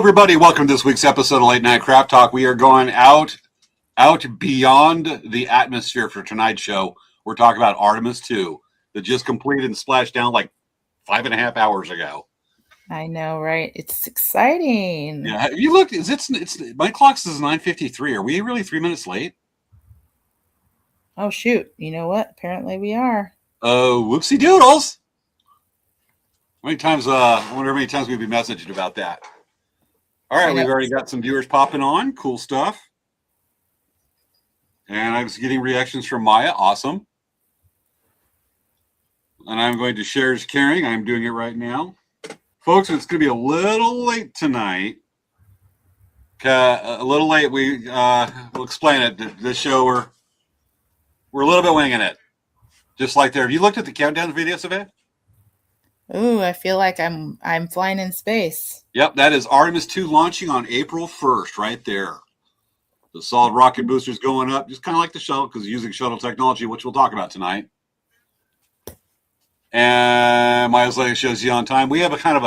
everybody. Welcome to this week's episode of Late Night Crap Talk. We are going out beyond the atmosphere for tonight's show. We're talking about Artemis II that just completed and splashed down like 5.5 hours ago. I know, right? It's exciting. Yeah, have you looked? It's my clock says 9:53. Are we really 3 minutes late? Oh shoot! You know what? Apparently we are. Oh, whoopsie doodles! How many times? I wonder how many times we've been messaging about that. All right, we've already got some viewers popping on. Cool stuff. And I was getting reactions from Maya. Awesome. And I'm going to share is caring. I'm doing it right now. Folks, it's going to be a little late tonight. A little late. We'll explain it. This show, we're a little bit winging it. Just like there. Have you looked at the countdown video, Svea? Ooh, I feel like I'm flying in space. Yep, that is Artemis II launching on April 1st, right there. The solid rocket boosters going up, just kind of like the shuttle, because using shuttle technology, which we'll talk about tonight. And Maya's Lady shows you on time. We have a kind of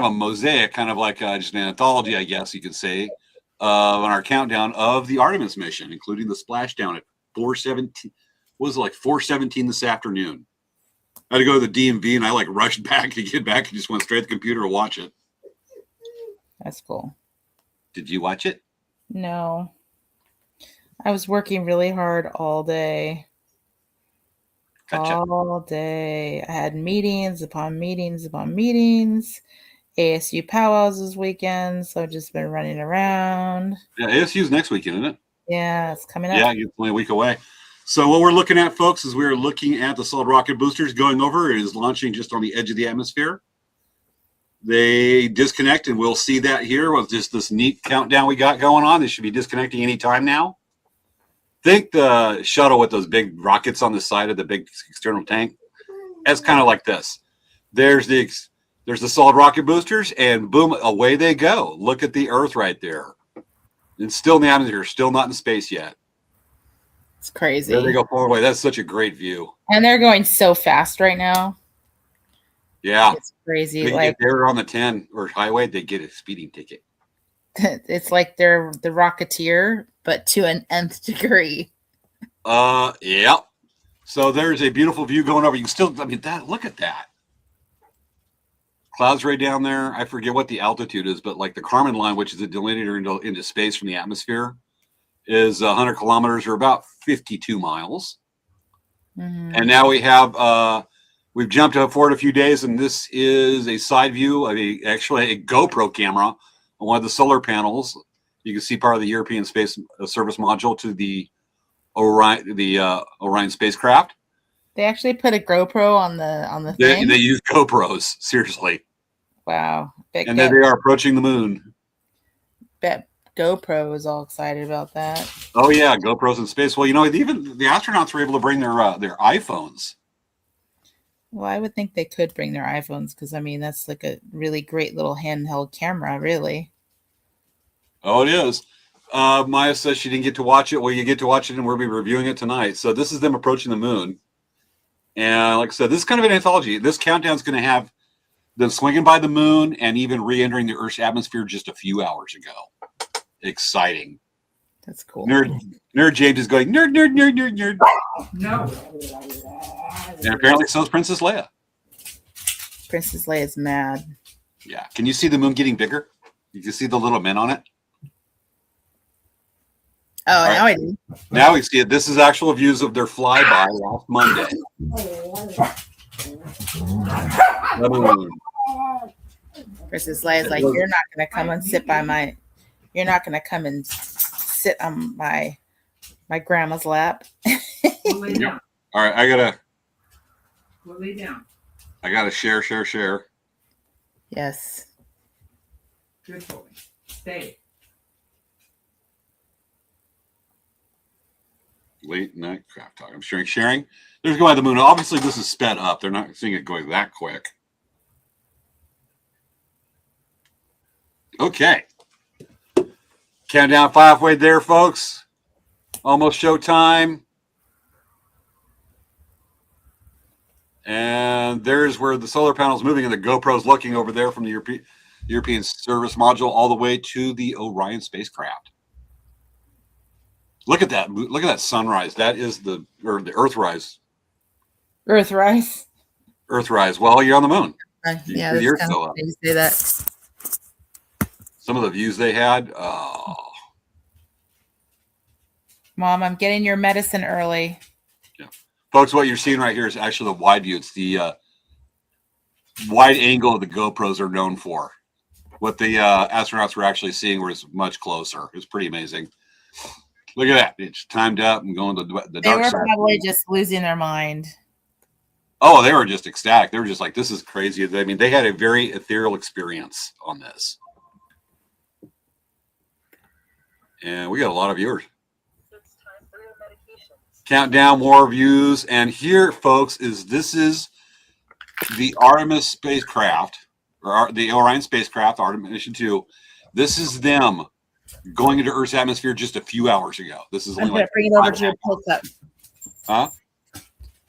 a mosaic, kind of like just an anthology, I guess you could say, on our countdown of the Artemis mission, including the splashdown at 4:17. What was it, like 4:17 this afternoon? I had to go to the DMV, and I like rushed back to get back and just went straight to the computer to watch it. That's cool. Did you watch it? No. I was working really hard all day. Gotcha. All day. I had meetings upon meetings upon meetings. ASU powwows this weekend, so I've just been running around. Yeah, ASU's next weekend, isn't it? Yeah, it's coming up. Yeah, it's only a week away. So what we're looking at, folks, is we're looking at the solid rocket boosters going over. It is launching just on the edge of the atmosphere. They disconnect, and we'll see that here with just this neat countdown we got going on. They should be disconnecting any time now. Think the shuttle with those big rockets on the side of the big external tank. That's kind of like this. There's the solid rocket boosters, and boom, away they go. Look at the Earth right there. It's still in the atmosphere, still not in space yet. It's crazy. There they go far away. That's such a great view. And they're going so fast right now. Yeah. It's crazy. If they're on the 10 or highway, they get a speeding ticket. It's like they're the Rocketeer, but to an nth degree. Yeah. So there's a beautiful view going over. You can still, look at that. Clouds right down there. I forget what the altitude is, but like the Kármán line, which is a delineator into space from the atmosphere, is 100 kilometers or about 52 miles. Mm-hmm. And now we have, we've jumped forward a few days, and this is a side view of actually a GoPro camera on one of the solar panels. You can see part of the European Space Service module to the Orion spacecraft. They actually put a GoPro on the thing? They use GoPros, seriously. Wow. And then they are approaching the moon. Bet GoPro is all excited about that. Oh, yeah, GoPros in space. Well, even the astronauts were able to bring their iPhones. Well, I would think they could bring their iPhones because, that's like a really great little handheld camera, really. Oh, it is. Maya says she didn't get to watch it. Well, you get to watch it, and we'll be reviewing it tonight. So this is them approaching the moon. And like I said, this is kind of an anthology. This countdown is going to have them swinging by the moon and even re-entering the Earth's atmosphere just a few hours ago. Exciting. That's cool. Nerd James is going, nerd. No. And apparently so is Princess Leia. Princess Leia's mad. Yeah. Can you see the moon getting bigger? You can see the little men on it. Oh, right. Now I do. Now we see it. This is actual views of their flyby last Monday. The moon. Princess Leia's like, you're not going to come and sit you're not going to come and sit on my grandma's lap. We'll lay down. All right, We'll lay down. I gotta share. Yes. Good boy. Stay. Late night crap talk. I'm sharing. There's going by the moon. Obviously, this is sped up. They're not seeing it going that quick. Okay. Countdown halfway there, folks. Almost showtime. And there's where the solar panel's moving, and the GoPro's looking over there from the European service module all the way to the Orion spacecraft. Look at that! Look at that sunrise. That is the Earthrise. Earthrise. Earthrise. Well, you're on the moon. Yeah, You're that's kind still of up. funny you say that. Some of the views they had. Oh. Mom, I'm getting your medicine early. Yeah. Folks, what you're seeing right here is actually the wide view. It's the wide angle the GoPros are known for. What the astronauts were actually seeing was much closer. It was pretty amazing. Look at that. It's timed up and going to the They dark were side. probably just losing their mind. Oh, they were just ecstatic. They were just like, this is crazy. I mean, they had a very ethereal experience on this. And we got a lot of viewers. Countdown, more views. And here, folks, this is the Artemis spacecraft, or the Orion spacecraft, Artemis II. This is them going into Earth's atmosphere just a few hours ago. This is I'm only going like to bring it over to your pill cup. Huh?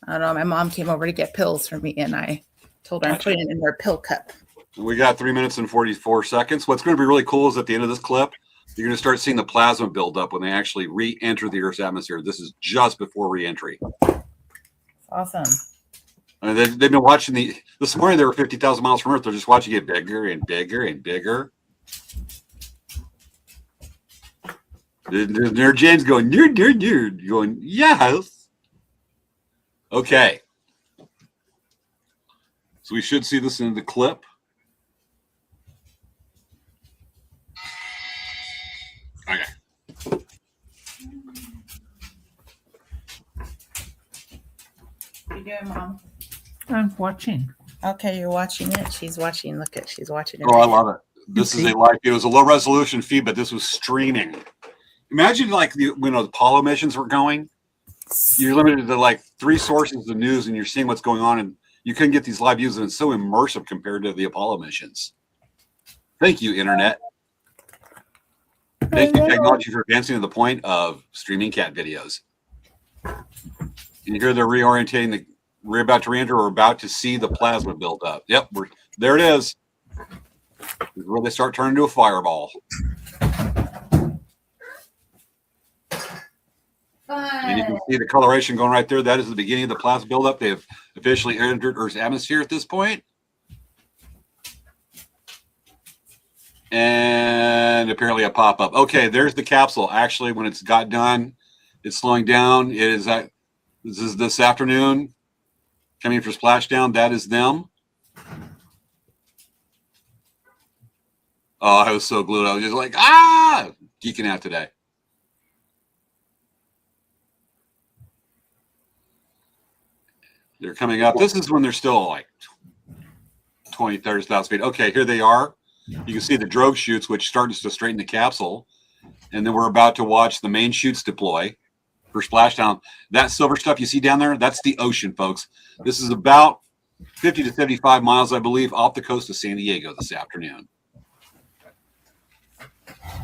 I don't know. My mom came over to get pills for me, and I told her I'm putting it in her pill cup. We got 3 minutes and 44 seconds. What's going to be really cool is at the end of this clip, you're going to start seeing the plasma build up when they actually re-enter the Earth's atmosphere. This is just before re-entry. Awesome. And they've been watching this morning. They were 50,000 miles from Earth. They're just watching it bigger and bigger and bigger. There, James going, nerd, going, yes. Okay. So we should see this in the clip. Okay. What are you doing, Mom? I'm watching. Okay, you're watching it. She's watching. Look at, she's watching it. Oh, I love it. This is a live. It was a low resolution feed, but this was streaming. Imagine like when the Apollo missions were going, you're limited to like 3 sources of news, and you're seeing what's going on, and you couldn't get these live views, and it's so immersive compared to the Apollo missions. Thank you, Internet. Thank you, technology, for advancing to the point of streaming cat videos. And you hear they're reorientating. We're about to re-enter. We're about to see the plasma build up. Yep, there it is. This is where they start turning into a fireball. And you can see the coloration going right there. That is the beginning of the plasma buildup. They have officially entered Earth's atmosphere at this point. And apparently a pop-up. Okay, there's the capsule. Actually, when it's got done, it's slowing down. It is this is this afternoon coming for splashdown. That is them. Oh, I was so glued. I was just like, geeking out today. They're coming up. This is when they're still like 20, 30,000 feet. Okay, here they are. You can see the drogue chutes, which starts to straighten the capsule. And then we're about to watch the main chutes deploy for splashdown. That silver stuff you see down there, that's the ocean, folks. This is about 50 to 75 miles, I believe, off the coast of San Diego this afternoon.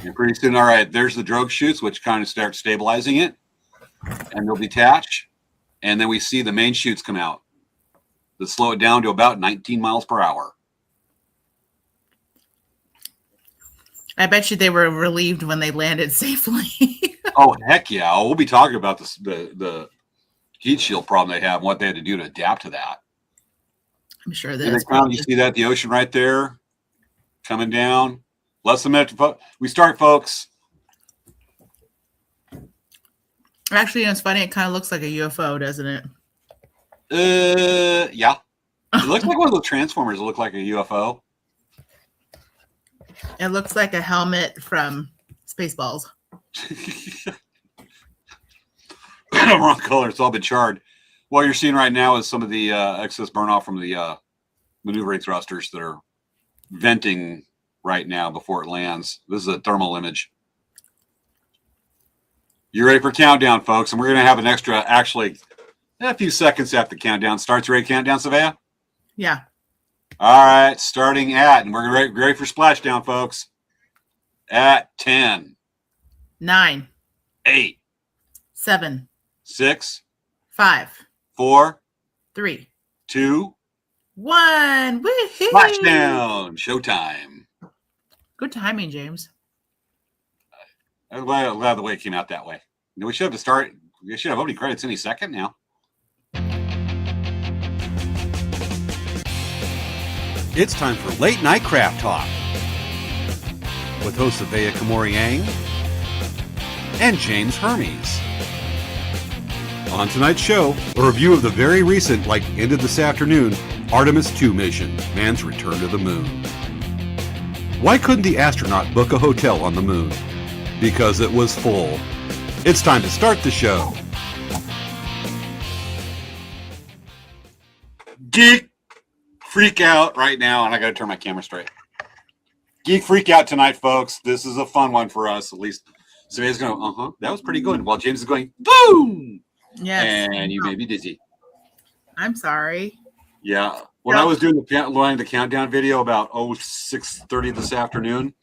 And pretty soon, all right, there's the drogue chutes, which kind of start stabilizing it. And they'll detach. And then we see the main chutes come out that slow it down to about 19 miles per hour. I bet you they were relieved when they landed safely. Oh, heck yeah. We'll be talking about the heat shield problem they have and what they had to do to adapt to that. I'm sure And that you see that, the ocean right there coming down. Less than a minute. We start, folks. actually, it's funny. It kind of looks like a UFO, doesn't it? Yeah. It looks like one of those transformers that look like a UFO. It looks like a helmet from Spaceballs. Wrong color. It's all been charred. What you're seeing right now is some of the excess burn off from the maneuvering thrusters that are venting right now before it lands. This is a thermal image. You ready for countdown, folks? And we're going to have an extra, actually, a few seconds after the countdown starts. Ready countdown, Svea? Yeah. All right, starting at, and we're ready for splashdown, folks. At 10, 9, 8, 7, 6, 5, 4, 3, 2, 1. Woohoo! Flashdown, showtime. Good timing, James. I'm glad the way it came out that way. We should have to start. We should have opening credits any second now. It's time for Late Night Craft Talk with hosts Svea and James Hermes. On tonight's show, a review of the very recent, ended this afternoon, Artemis II mission, man's return to the moon. Why couldn't the astronaut book a hotel on the moon? Because it was full. It's time to start the show. Geek freak out right now, and I got to turn my camera straight. Geek freak out tonight, folks. This is a fun one for us, at least. Svea's going, that was pretty good. While James is going, boom! Yes. And you may be dizzy. I'm sorry. Yeah. When I was doing the countdown video about 6:30 this afternoon,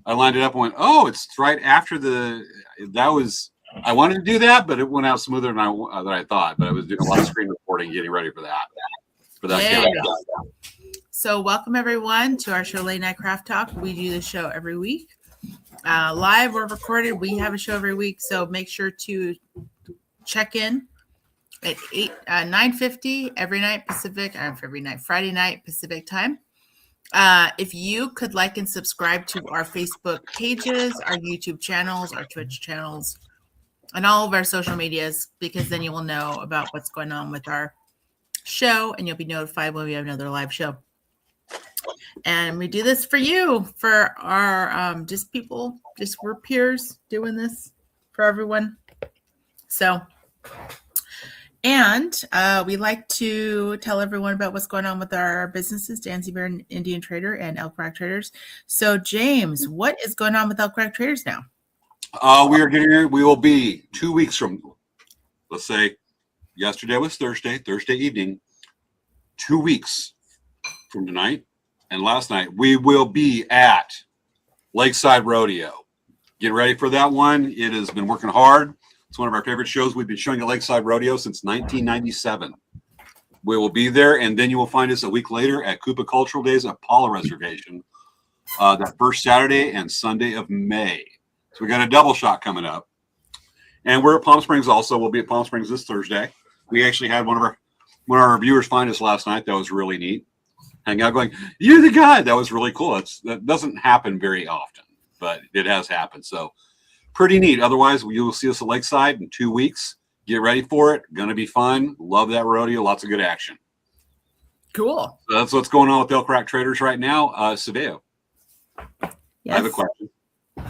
I lined it up and went, it's right after I wanted to do that, but it went out smoother than I thought. But I was doing a lot of screen recording, getting ready for that. Countdown. So welcome everyone to our show, Late Night Craft Talk. We do this show every week. Live or recorded, we have a show every week. So make sure to check in at 9:50 every night Pacific, Friday night Pacific time. If you could like and subscribe to our Facebook pages, our YouTube channels, our Twitch channels, and all of our social medias, because then you will know about what's going on with our show and you'll be notified when we have another live show. And we do this for you, for our we're peers doing this for everyone. So, and we like to tell everyone about what's going on with our businesses, Dancy Bear Indian Trader and Elk Rock Traders. So, James, what is going on with Elk Rock Traders now? We will be 2 weeks from, let's say, yesterday was Thursday evening, 2 weeks from tonight and last night, we will be at Lakeside Rodeo. Get ready for that one. It has been working hard. It's one of our favorite shows. We've been showing at Lakeside Rodeo since 1997. We will be there, and then you will find us a week later at Koopa Cultural Days at Paula Reservation, that first Saturday and Sunday of May. So we got a double shot coming up. And we're at Palm Springs also. We'll be at Palm Springs this Thursday. We actually had one of our viewers find us last night. That was really neat. Hang out going, you're the guy. That was really cool. That doesn't happen very often, but it has happened. So pretty neat. Otherwise, you will see us at Lakeside in 2 weeks. Get ready for it. Going to be fun. Love that rodeo. Lots of good action. Cool. So that's what's going on with Elk Rock Traders right now. Svea, Yes. I have a question.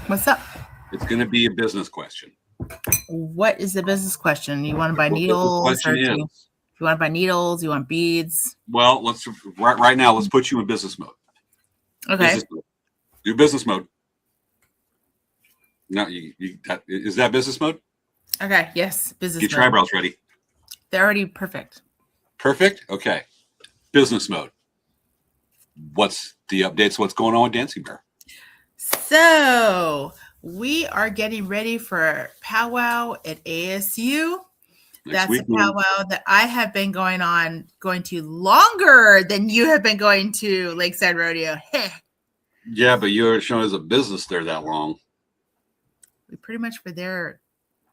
What's up? It's going to be a business question. What is the business question? You want to buy needles? You want to buy needles? You want beads? Well, right now, let's put you in business mode. Okay. Business mode. Do business mode. No, is that business mode? Okay. Yes. Business Get mode. your eyebrows ready. They're already perfect. Perfect? Okay. Business mode. What's the updates? What's going on with Dancing Bear? So we are getting ready for powwow at ASU. That's a powwow that I have been going to longer than you have been going to Lakeside Rodeo. Yeah, but you're showing as a business there that long. We pretty much were there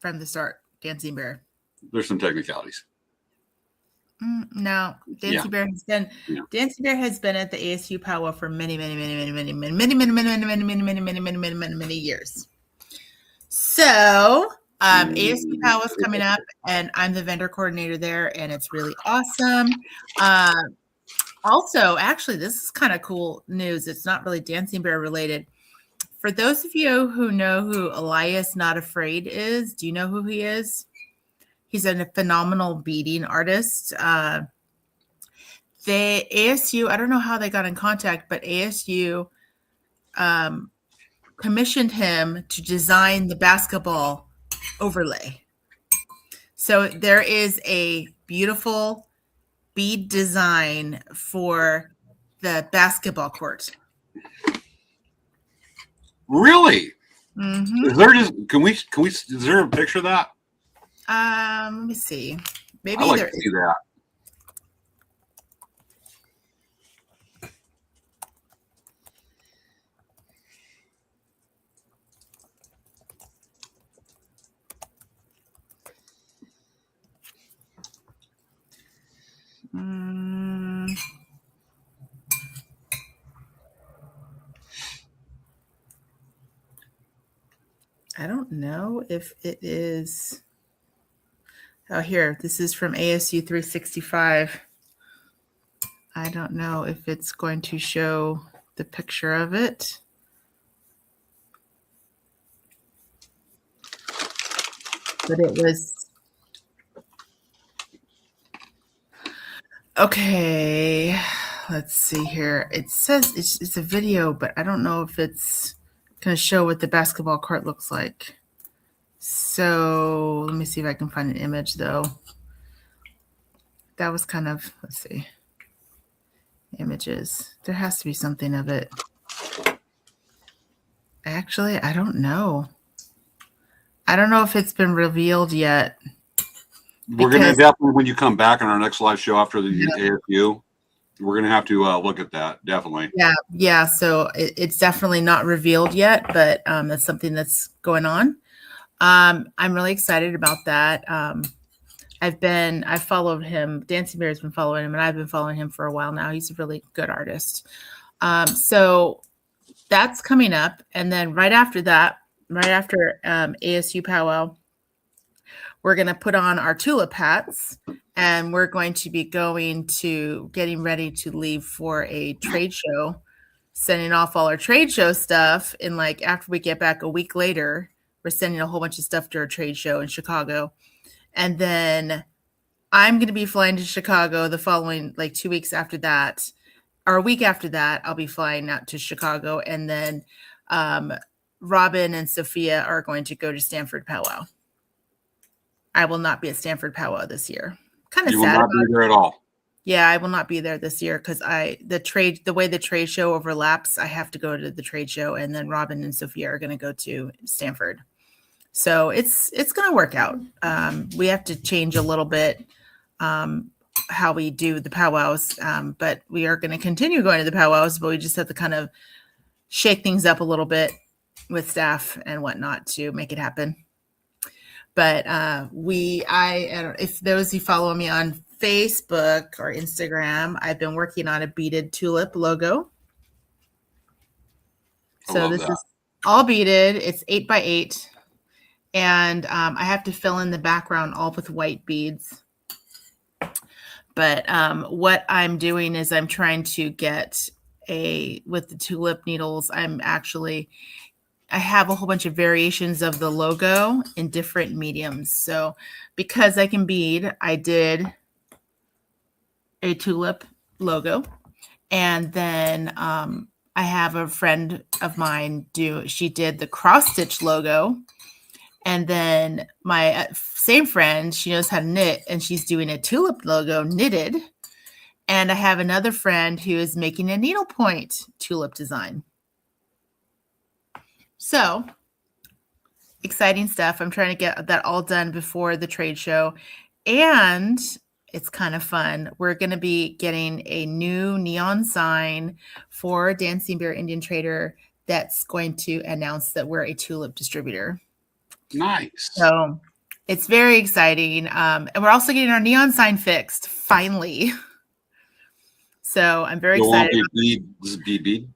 from the start, Dancing Bear. There's some technicalities. No, Dancing Bear has been at the ASU powwow for many years. So ASU powwow is coming up, and I'm the vendor coordinator there, and it's really awesome. Also, actually, this is kind of cool news. It's not really Dancing Bear related. For those of you who know who Elias Not Afraid is, do you know who he is? He's a phenomenal beading artist. The ASU, I don't know how they got in contact, but ASU commissioned him to design the basketball overlay. So there is a beautiful bead design for the basketball court. Really? Mm-hmm. Is there is there a picture of that? Let me see. Maybe I'd like there to see that. I don't know if it is. Oh, here. This is from ASU 365. I don't know if it's going to show the picture of it. But it was. Okay. Let's see here. It says it's a video, but I don't know if it's going to show what the basketball court looks like. So let me see if I can find an image, though. That was kind of, let's see. Images. There has to be something of it. Actually, I don't know. I don't know if it's been revealed yet. We're going to definitely, when you come back on our next live show after the ASU, we're going to have to look at that. Definitely. Yeah. So it's definitely not revealed yet, but that's something that's going on. I'm really excited about that. I've followed him. Dancing Bear has been following him, and I've been following him for a while now. He's a really good artist. So that's coming up. And then right after ASU Powwow, we're going to put on our tulip hats, and we're going to be getting ready to leave for a trade show, sending off all our trade show stuff. And like after we get back a week later, we're sending a whole bunch of stuff to our trade show in Chicago. And then I'm going to be flying to Chicago the following, like 2 weeks after that, or a week after that, I'll be flying out to Chicago. And then Robin and Sophia are going to go to Stanford Powwow. I will not be at Stanford Powwow this year. Kind of sad. You will not be there at all. Yeah, I will not be there this year because the way the trade show overlaps, I have to go to the trade show, and then Robin and Sophia are going to go to Stanford. So it's going to work out. We have to change a little bit how we do the powwows, but we are going to continue going to the powwows, but we just have to kind of shake things up a little bit with staff and whatnot to make it happen. But if those who follow me on Facebook or Instagram, I've been working on a beaded tulip logo. So this is all beaded. It's 8x8. And I have to fill in the background all with white beads. But what I'm doing is I'm trying to get with the tulip needles, I have a whole bunch of variations of the logo in different mediums. So because I can bead, I did a tulip logo. And then I have a friend of mine she did the cross stitch logo. And then my same friend, she knows how to knit, and she's doing a tulip logo knitted. And I have another friend who is making a needlepoint tulip design. So exciting stuff. I'm trying to get that all done before the trade show. And it's kind of fun. We're going to be getting a new neon sign for Dancing Bear Indian Trader that's going to announce that we're a tulip distributor. Nice. So it's very exciting. And we're also getting our neon sign fixed, finally. So I'm very excited. This is bead.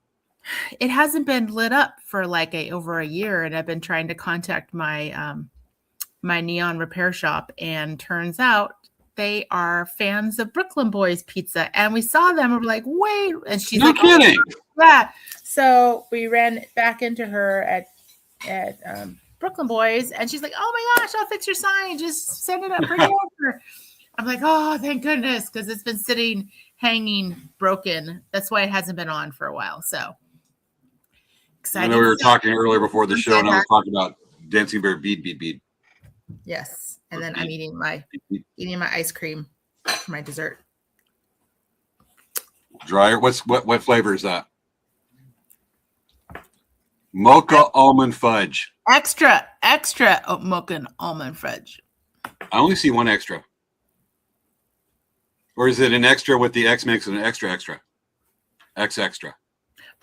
It hasn't been lit up for like over a year, and I've been trying to contact my my neon repair shop, and turns out they are fans of Brooklyn Boys Pizza, and we saw them and we're like, wait, and she's no like, kidding. Oh, yeah. So we ran back into her at Brooklyn Boys, and she's like, oh my gosh, I'll fix your sign, just send it up, bring it over. I'm like, oh, thank goodness, because it's been sitting, hanging, broken. That's why it hasn't been on for a while. So excited. I know we were talking earlier before the show, and I was talking about Dancing Bear bead. Yes, and then I'm eating my ice cream for my dessert. Dryer. What flavor is that? Mocha almond fudge. Extra mocha almond fudge. I only see one extra. Or is it an extra with the X makes it an extra? X extra.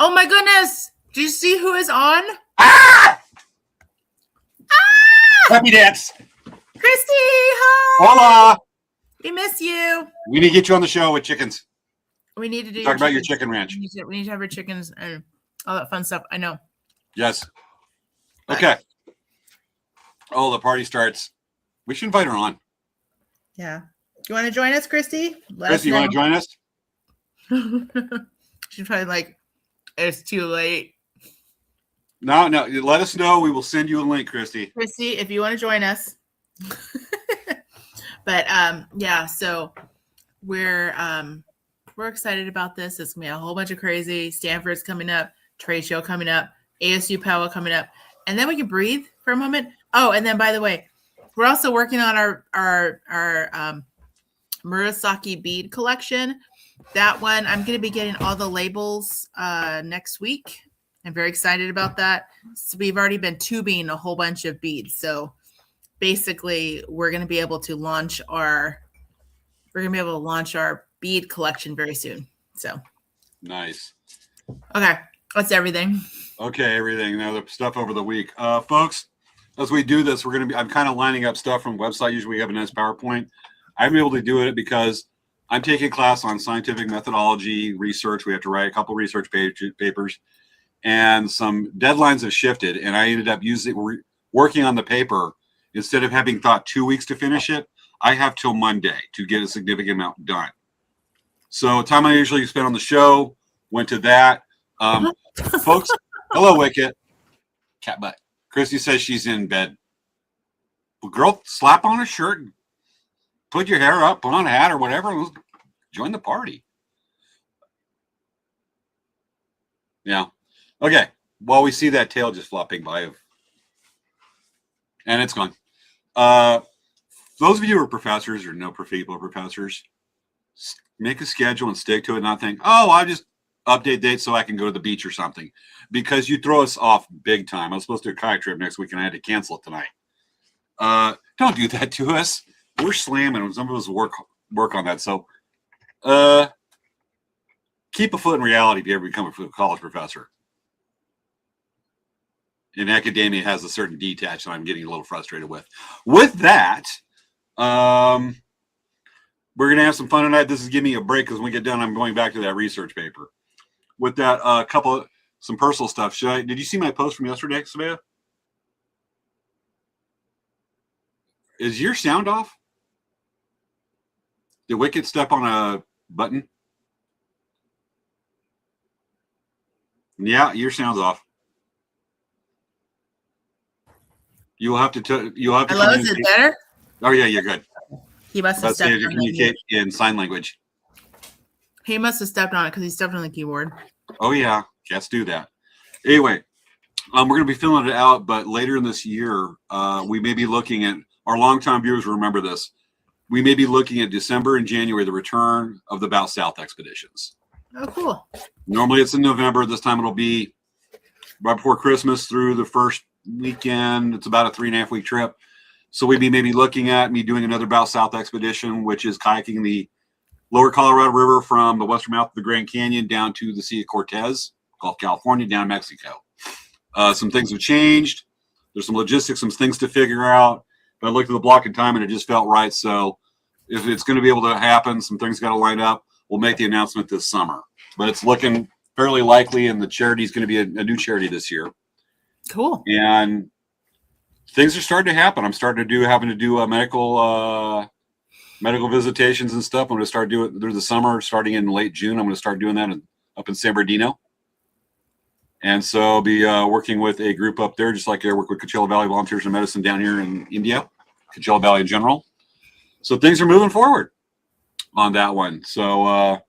Oh my goodness. Do you see who is on? Ah! Happy dance. Christy, hi. Hola. We miss you. We need to get you on the show with chickens. We need to do Talk about your chicken ranch. We need to have our chickens and all that fun stuff. I know. Yes. Okay. Oh, the party starts. We should invite her on. Yeah. You want to join us, Christy? Christy, you want to join us? She's probably like, it's too late. No. Let us know. We will send you a link, Christy. Christy, if you want to join us. But yeah, so we're excited about this. It's gonna be a whole bunch of crazy. Stanford's coming up, trade show coming up, ASU Powell coming up, and then we can breathe for a moment. Oh, and then by the way, we're also working on our Murasaki bead collection. That one, I'm going to be getting all the labels next week. I'm very excited about that. So we've already been tubing a whole bunch of beads. So basically, we're going to be able to launch our bead collection very soon. So nice. Okay, that's everything. Okay, everything. Now the stuff over the week, folks. As we do this, I'm kind of lining up stuff from the website. Usually we have a nice PowerPoint. I'm able to do it because I'm taking a class on scientific methodology research. We have to write a couple research papers, and some deadlines have shifted. And I ended up working on the paper instead of having thought 2 weeks to finish it. I have till Monday to get a significant amount done. So time I usually spend on the show went to that. Folks, hello, Wicket. Cat butt. Christy says she's in bed. Well, girl, slap on a shirt, and put your hair up, put on a hat or whatever, and join the party. Yeah. Okay. While we see that tail just flopping by, and it's gone. Those of you who are professors or know people professors, make a schedule and stick to it. Not think, oh, I'll just update dates so I can go to the beach or something, because you throw us off big time. I was supposed to do a kayak trip next week and I had to cancel it tonight. Don't do that to us. We're slamming and some of us work on that. So keep a foot in reality if you ever become a college professor. And academia has a certain detach that I'm getting a little frustrated with. With that, we're going to have some fun tonight. This is giving me a break because when we get done, I'm going back to that research paper. With that, some personal stuff. Did you see my post from yesterday, Svea? Is your sound off? Did Wicket step on a button? Yeah, your sound's off. You'll have to. Hello, is it better? Oh yeah, you're good. He must have stepped on it. Communicate in sign language. He must have stepped on it because he stepped on the keyboard. Oh yeah, cats do that. Anyway, we're going to be filling it out, but later in this year, we may be looking at, our longtime viewers will remember this. We may be looking at December and January, the return of the Bow South expeditions. Oh, cool. Normally it's in November. This time it'll be right before Christmas through the first weekend. It's about a 3.5 week trip. So we'd be maybe looking at me doing another Bow South expedition, which is kayaking the lower Colorado River from the western mouth of the Grand Canyon down to the Sea of Cortez, Gulf California, down Mexico. Some things have changed. There's some logistics, some things to figure out. But I looked at the block in time and it just felt right. So if it's going to be able to happen, some things got to line up. We'll make the announcement this summer. But it's looking fairly likely, and the charity is going to be a new charity this year. Cool. And things are starting to happen. I'm starting to having to do medical visitations and stuff. I'm going to start doing it through the summer, starting in late June. I'm going to start doing that up in San Bernardino. And so I'll be working with a group up there, just like I work with Coachella Valley Volunteers in Medicine down here in India, Coachella Valley in general. So things are moving forward on that one. So it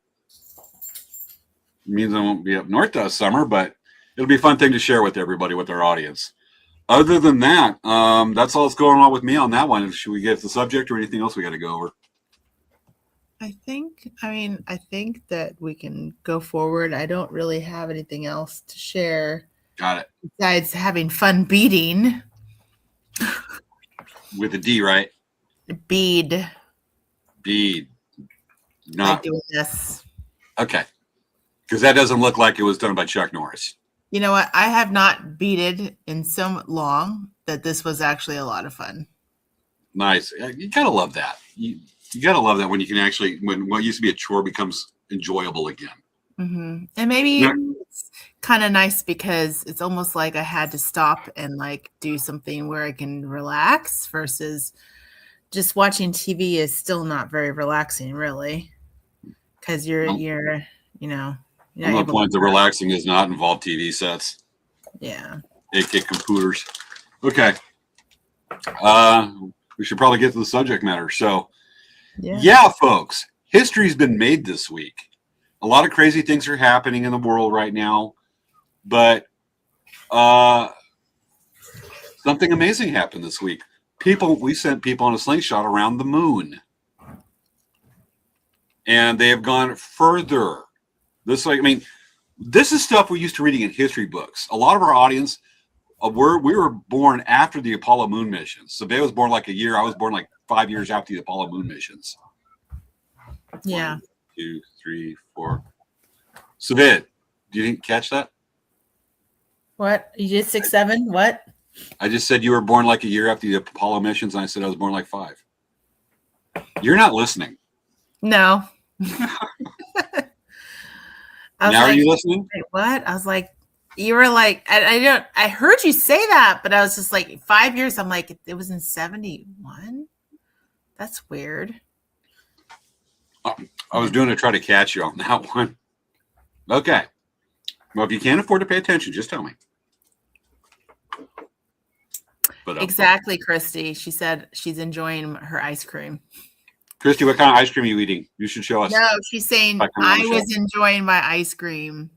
means I won't be up north this summer, but it'll be a fun thing to share with everybody, with our audience. Other than that, that's all that's going on with me on that one. Should we get to the subject or anything else we got to go over? I think that we can go forward. I don't really have anything else to share. Got it. Besides having fun beading. With a D, right? Bead. Not Like doing this. Okay. Because that doesn't look like it was done by Chuck Norris. You know what? I have not beaded in so long that this was actually a lot of fun. Nice. You gotta love that. You gotta love that when you can when what used to be a chore becomes enjoyable again. Mm-hmm. And maybe it's kind of nice because it's almost like I had to stop and like do something where I can relax versus just watching TV is still not very relaxing, really, because you're you know you're I'm not the able point to that relaxing does not involve TV sets, yeah. aka computers. Okay. We should probably get to the subject matter. So, yeah, folks, history's been made this week. A lot of crazy things are happening in the world right now, but something amazing happened this week. We sent people on a slingshot around the moon, and they have gone further. This is stuff we're used to reading in history books. A lot of our audience, we were born after the Apollo moon missions. Svea was born like a year. I was born like 5 years after the Apollo moon missions. Yeah. 1, 2, 3, 4. Svea, you didn't catch that? What? You did 6, 7? What? I just said you were born like a year after the Apollo missions, and I said I was born like 5. You're not listening. No. Now are you listening? Wait, what? I was like, you were like, I heard you say that, but I was just like 5 years. I'm like, it was in 71. That's weird. I was doing to try to catch you on that one. Okay. Well, if you can't afford to pay attention, just tell me. But, exactly, Christy. She said she's enjoying her ice cream. Christy, what kind of ice cream are you eating? You should show us. No, she's saying I was enjoying my ice cream.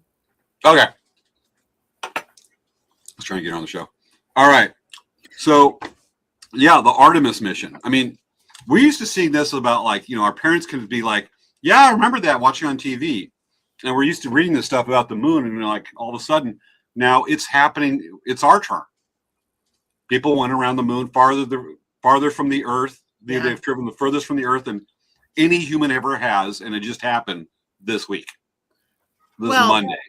Okay. Let's try and get her on the show. All right. So, yeah, the Artemis mission. I mean, we used to see this about our parents could be like, yeah, I remember that watching on TV. And we're used to reading this stuff about the moon. And all of a sudden, now it's happening. It's our turn. People went around the moon farther from the Earth. Yeah. They've driven the furthest from the Earth than any human ever has. And it just happened this week. This Monday.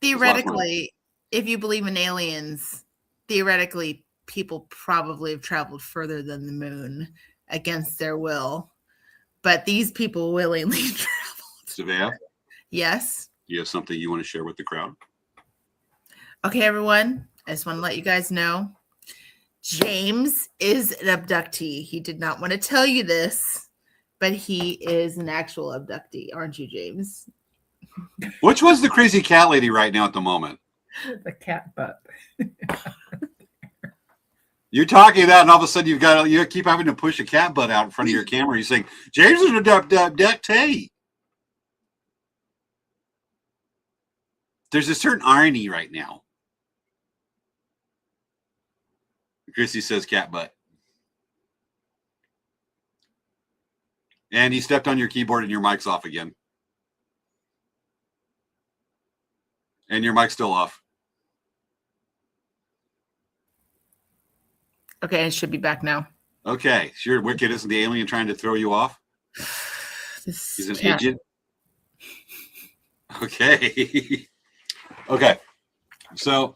Theoretically, if you believe in aliens, theoretically, people probably have traveled further than the moon against their will. But these people willingly traveled. Svea? Yes. You have something you want to share with the crowd? Okay, everyone. I just want to let you guys know. James is an abductee. He did not want to tell you this, but he is an actual abductee. Aren't you, James? Which was the crazy cat lady right now at the moment? The cat butt. You're talking about, and all of a sudden you keep having to push a cat butt out in front of your camera. You're saying, James is an abductee. There's a certain irony right now. Chrissy says cat butt. And he stepped on your keyboard and your mic's off again. And your mic's still off. Okay, it should be back now. Okay. Sure, wicked. Isn't the alien trying to throw you off? He's an agent. Okay. Okay. So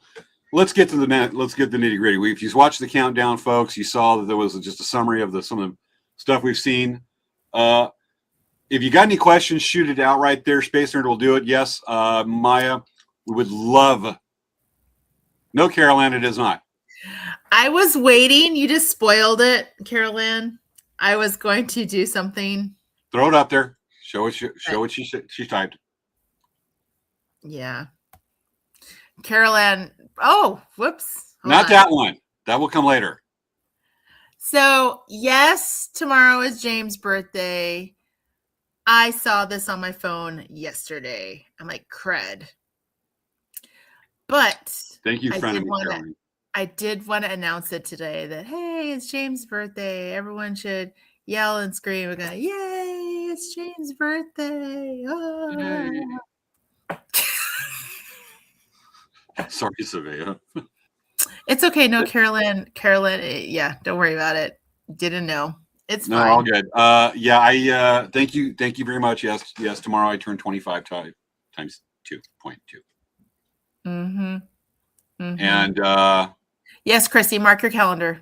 let's get to the nitty gritty. If you watched the countdown, folks, you saw that there was just a summary of some of the stuff we've seen. If you got any questions, shoot it out right there. Space Nerd will do it. Yes, Maya, we would love. No, Carol Ann, it is not. I was waiting. You just spoiled it, Carol Ann. I was going to do something. Throw it up there. Show what she typed. Yeah. Carol Ann. Oh, whoops. Not that one. That will come later. So, yes, tomorrow is James' birthday. I saw this on my phone yesterday. I'm like, cred. But thank you, friend of me. I did want to announce it today that, hey, it's James' birthday. Everyone should yell and scream. We're going, yay, it's James' birthday. Oh. Sorry, Svea. It's okay. No, Carolyn, yeah, don't worry about it. Didn't know. It's fine. No, all good. I thank you very much. Yes, tomorrow I turn 25 times 2.2. Mm-hmm. And yes, Chrissy, mark your calendar.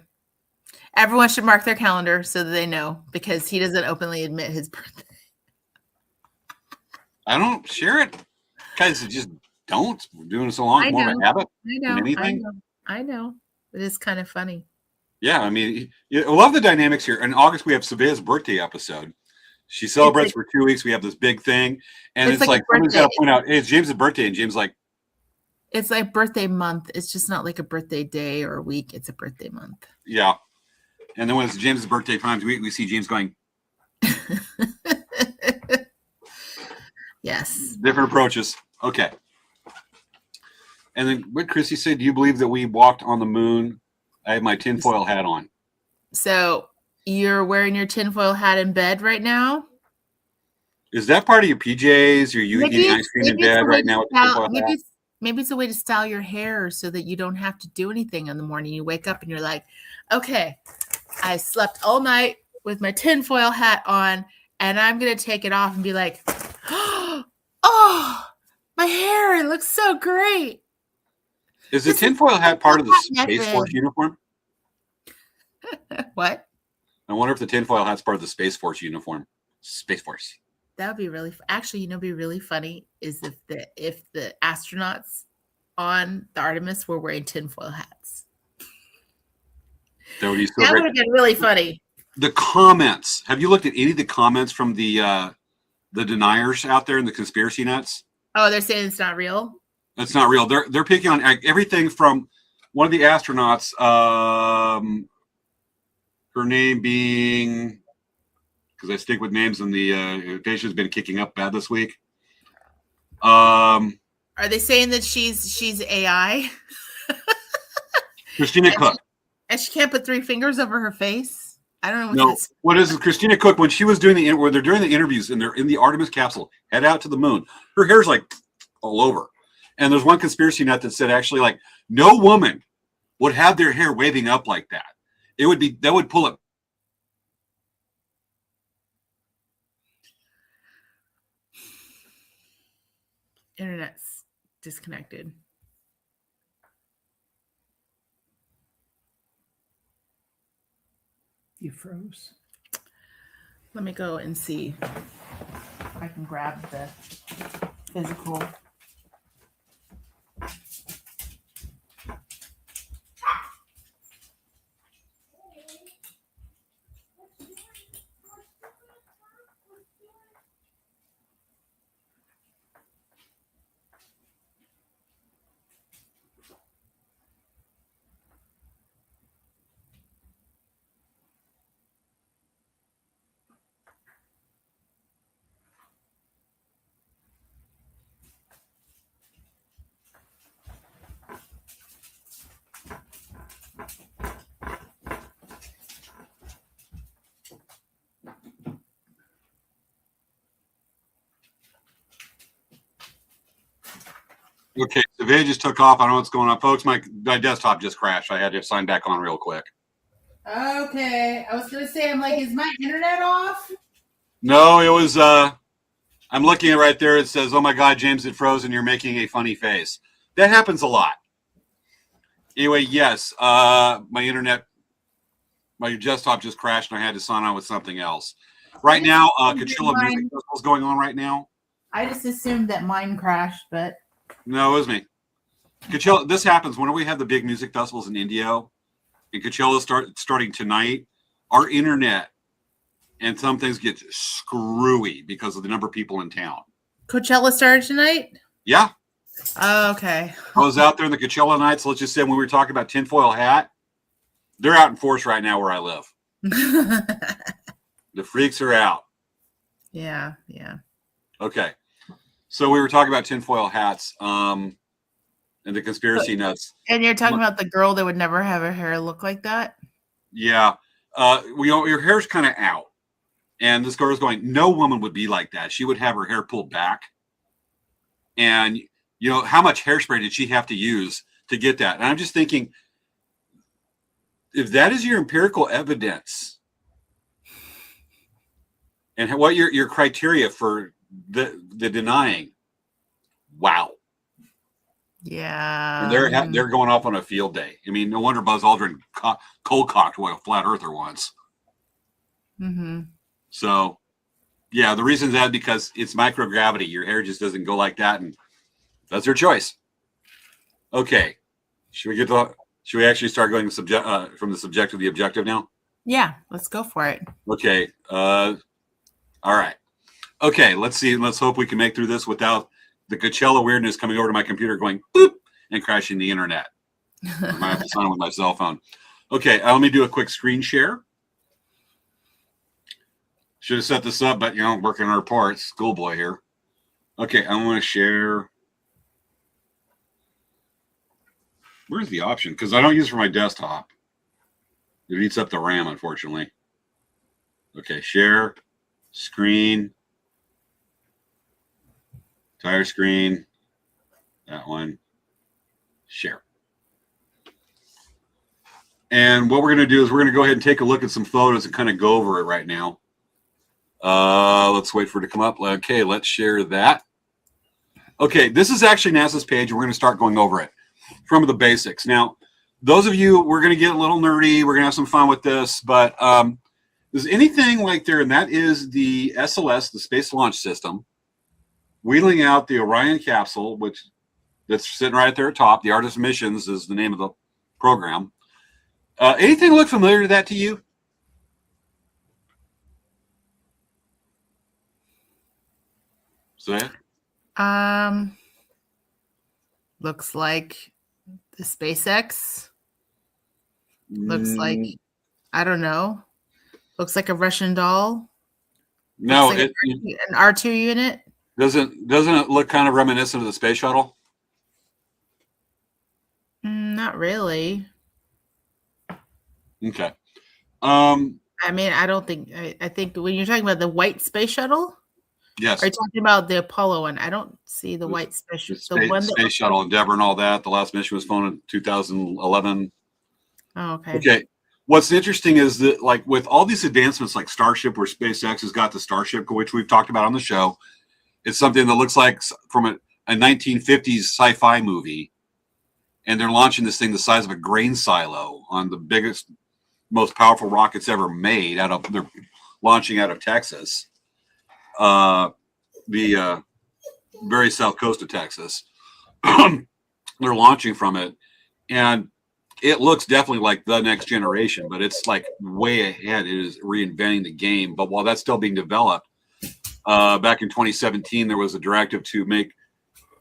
Everyone should mark their calendar so that they know, because he doesn't openly admit his birthday. I don't share it. Guys, just don't. We're doing it so long. It's more of a habit than anything. I know. It is kind of funny. Yeah, I mean, I love the dynamics here. In August, we have Svea's birthday episode. She celebrates for 2 weeks. We have this big thing, and it's like someone's got to point out, hey, it's James' birthday, and James like, it's like birthday month. It's just not like a birthday day or a week. It's a birthday month. Yeah. And then when it's James' birthday times, we see James going. Yes. Different approaches. Okay. And then what Chrissy said, do you believe that we walked on the moon? I have my tinfoil hat on. So you're wearing your tinfoil hat in bed right now? Is that part of your PJs? Are you eating ice cream in bed right now with the tinfoil hat? Maybe it's a way to style your hair so that you don't have to do anything in the morning. You wake up and you're like, okay, I slept all night with my tinfoil hat on, and I'm going to take it off and be like, oh, my hair, it looks so great. Is the tinfoil hat part of the Space Force uniform? What? I wonder if the tinfoil hat's part of the Space Force uniform. Space Force. That would be really actually, it'd be really funny is if the astronauts on the Artemis were wearing tinfoil hats. That would be so That great. would have been really funny. The comments. Have you looked at any of the comments from the deniers out there and the conspiracy nuts? Oh, they're saying it's not real? That's not real. They're picking on everything from one of the astronauts, her name being, because I stick with names, and the patient's been kicking up bad this week. Are they saying that she's AI? Christina Cook. And she can't put 3 fingers over her face? I don't know. No, what is it? Christina Cook, when she was doing where they're doing the interviews and they're in the Artemis capsule, head out to the moon, her hair's like all over. And there's one conspiracy nut that said actually like no woman would have their hair waving up like that. That would pull it. Internet's disconnected. You froze. Let me go and see if I can grab the physical. Okay, the video just took off. I don't know what's going on, folks. My desktop just crashed. I had to sign back on real quick. Okay, I was gonna say, I'm like, is my internet off? No, it was. I'm looking at right there. It says, "Oh my God, James, it froze, and you're making a funny face." That happens a lot. Anyway, yes, my desktop just crashed, and I had to sign on with something else. Right now, Coachella Music Festival is going on right now. I just assumed that mine crashed, but no, it was me. Coachella. This happens whenever we have the big music festivals in Indio, and Coachella starting tonight. Our internet and some things get screwy because of the number of people in town. Coachella started tonight? Yeah. Oh, okay. I was out there in the Coachella nights. Let's just say when we were talking about tinfoil hat, they're out in force right now where I live. The freaks are out. Yeah. Okay. So we were talking about tinfoil hats and the conspiracy nuts. And you're talking about the girl that would never have her hair look like that? Yeah. Your hair's kind of out. And this girl was going, no woman would be like that. She would have her hair pulled back. And, how much hairspray did she have to use to get that? And I'm just thinking, if that is your empirical evidence and what your criteria for the denying, wow. Yeah. And they're going off on a field day. I mean, no wonder Buzz Aldrin cold cocked what a flat earther wants. Mm-hmm. So, yeah, the reason is that because it's microgravity. Your hair just doesn't go like that. And That's their choice. Okay. Should we actually start going from the subject to the objective now? Yeah, let's go for it. Okay. All right. Okay, let's see. Let's hope we can make through this without the Coachella weirdness coming over to my computer going boop and crashing the internet. I might have to sign with my cell phone. Okay, let me do a quick screen share. Should have set this up, but working our parts. Schoolboy here. Okay, I want to share. Where's the option? Because I don't use it for my desktop. It eats up the RAM, unfortunately. Okay, share, screen, entire screen, that one, share. And what we're going to do is we're going to go ahead and take a look at some photos and kind of go over it right now. Let's wait for it to come up. Okay, let's share that. Okay, this is actually NASA's page. We're going to start going over it from the basics. Now, those of you, we're going to get a little nerdy. We're going to have some fun with this, but there's anything like there, and that is the SLS, the Space Launch System, wheeling out the Orion capsule, that's sitting right there at top. The Artemis missions is the name of the program. Anything look familiar to that to you? Svea? Looks like the SpaceX. Looks like, I don't know. Looks like a Russian doll. No, like an R2 unit. Doesn't it look kind of reminiscent of the space shuttle? Not really. Okay. I mean, I don't think. I think when you're talking about the white space shuttle, Yes. are you talking about the Apollo one? I don't see the white space shuttle. The one space shuttle, Endeavour, and all that. The last mission was flown in 2011. Oh, okay. Okay. What's interesting is that, like, with all these advancements, like Starship, where SpaceX has got the Starship, which we've talked about on the show, it's something that looks like from a 1950s sci-fi movie, and they're launching this thing the size of a grain silo on the biggest, most powerful rockets ever made. They're launching out of Texas, the very south coast of Texas. They're launching from it, and it looks definitely like the next generation, but it's like way ahead. It is reinventing the game. But while that's still being developed, back in 2017, there was a directive